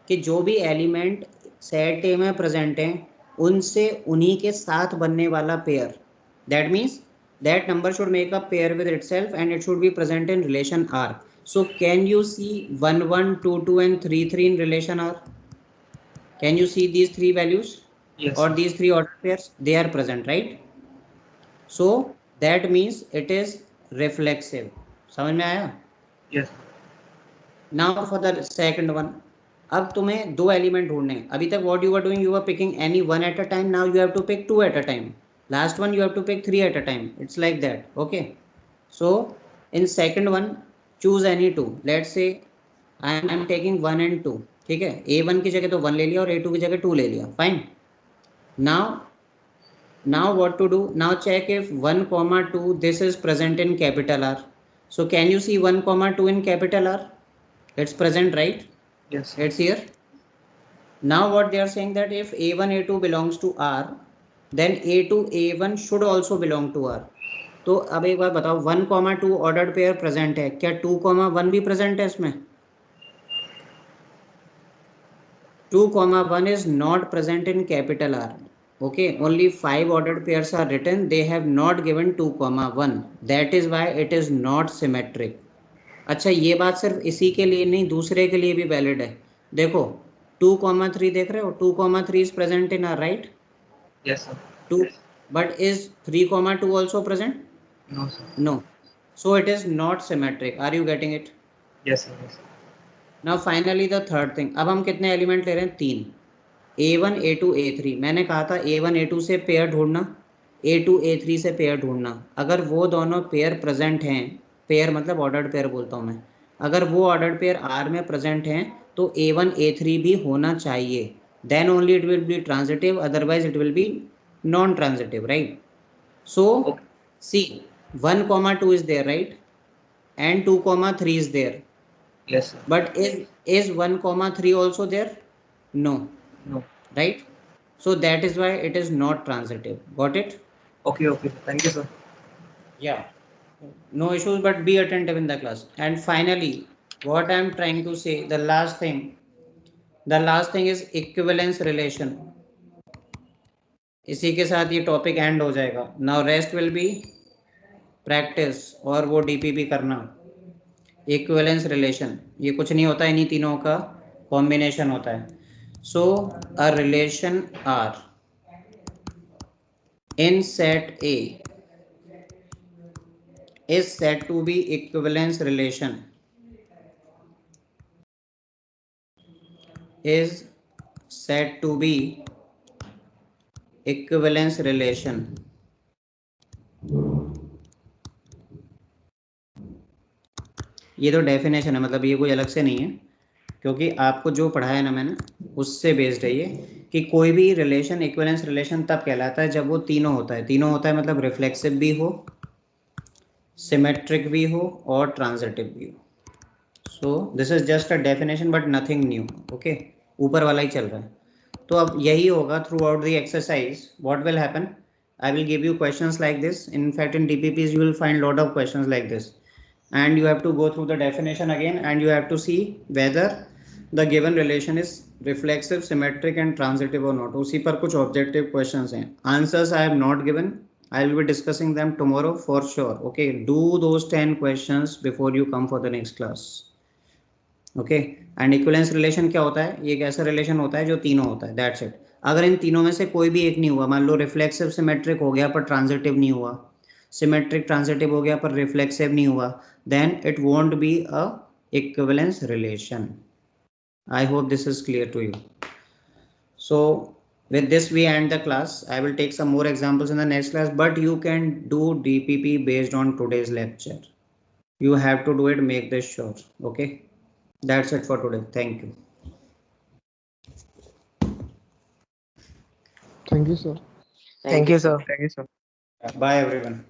कि जो भी एलिमेंट सेट ए में प्रेजेंट हैं उनसे उन्हीं के साथ बनने वाला pair, that means that number should make a pair with itself and it should be present in relation R. So can you see 1 1 2 2 and 3 3 in relation R? Can you see these three values? Yes. or sir. these three ordered pairs, they are present, right? So that means it is reflexive. समझ में आया? Yes. Now for the second one. अब तुम्हें दो एलिमेंट ढूंढने हैं. अभी तक what you were doing, you were picking any one at a time. Now you have to pick two at a time. Last one you have to pick three at a time. It's like that. Okay. So in second one, choose any two. Let's say I am taking 1 and 2. ठीक है, A1 की जगह तो 1 ले लिया और A2 की जगह 2 ले लिया. Fine. Now what to do? Now check if 1 comma 2 this is present in capital R. So can you see 1 comma 2 in capital R? It's present, right? Yes. It's here. Now what they are saying that if A1 A2 belongs to R, then A2 A1 should also belong to R. तो अब एक बार बताओ, 1 comma 2 ऑर्डर्ड पेयर प्रेजेंट है क्या? 2 comma 1 भी प्रेजेंट है इसमें? 2 comma 1 is not present in capital R. Okay, only 5 ordered pairs are written. They have not given 2 comma 1. That is why it is not symmetric. अच्छा, ये बात सिर्फ इसी के लिए नहीं, दूसरे के लिए भी वैलिड है. देखो 2 comma 3 देख रहे हो? 2 comma 3 is present in R, right? Yes, sir. 2, but is 3 comma 2 also present? No, sir. No. So it is not symmetric. Are you getting it? Yes, sir. Yes. Now finally the third thing. अब हम कितने एलिमेंट ले रहे हैं? 3. A1 A2 A3. मैंने कहा था A1 A2 से पेयर ढूंढना, A2 A3 से पेयर ढूंढना. अगर वो दोनों पेयर प्रेजेंट हैं, पेयर मतलब ऑर्डर्ड पेयर बोलता हूँ मैं, अगर वो ऑर्डर्ड पेयर R में प्रेजेंट हैं तो A1 A3 भी होना चाहिए. Then only it will be transitive, otherwise it will be non transitive, right? So C 1 comma 2 is there, right? And 2 comma 3 is there. Yes, sir. But is 1 comma 3 also there? No. No. Right? So that is why it is not transitive. Got it? Okay. Okay. Thank you, sir. Yeah. No issues, but be attentive in the class. And finally, what I am trying to say, the last thing is equivalence relation. इसी के साथ ये टॉपिक एंड हो जाएगा. Now rest will be practice और वो डीपीपी करना. इक्विवेलेंस रिलेशन ये कुछ नहीं होता, इन्हीं तीनों का कॉम्बिनेशन होता है. So a relation R in set A is said to be equivalence relation. Is said to be equivalence relation. ये तो डेफिनेशन है, मतलब ये कोई अलग से नहीं है, क्योंकि आपको जो पढ़ाया ना मैंने उससे बेस्ड है ये, कि कोई भी रिलेशन इक्विवेलेंस रिलेशन तब कहलाता है जब वो तीनों होता है. तीनों होता है मतलब रिफ्लेक्सिव भी हो, सिमेट्रिक भी हो और ट्रांजिटिव भी हो. So this is just a definition but nothing new. Okay, ऊपर वाला ही चल रहा है. तो अब यही होगा through out the exercise. What will happen, I will give you questions like this. In fact in DPPs you will find lot of questions like this, and you have to go through the definition again, and you have to see whether the given relation is reflexive, symmetric and transitive or not. उसी पर कुछ objective questions हैं. Answers I have not given. I will be discussing them tomorrow for sure. Okay, do those 10 questions before you come for the next class. Okay, and equivalence relation क्या होता है? ये एक ऐसा relation होता है जो तीनों होता है. That's it. अगर इन तीनों में से कोई भी एक नहीं हुआ, मान लो reflexive symmetric हो गया पर transitive नहीं हुआ, सिमेट्रिक ट्रांजिटिव हो गया पर रिफ्लेक्सिव नहीं हुआ, then it won't be a equivalence relation. I hope this is clear to you. So with this we end the class. I will take some more examples in the next class, but you can do DPP based on today's lecture. You have to do it, make this sure. Okay, that's it for today. Thank you. Thank you, sir. Thank you, sir. Thank you, sir. Bye everyone.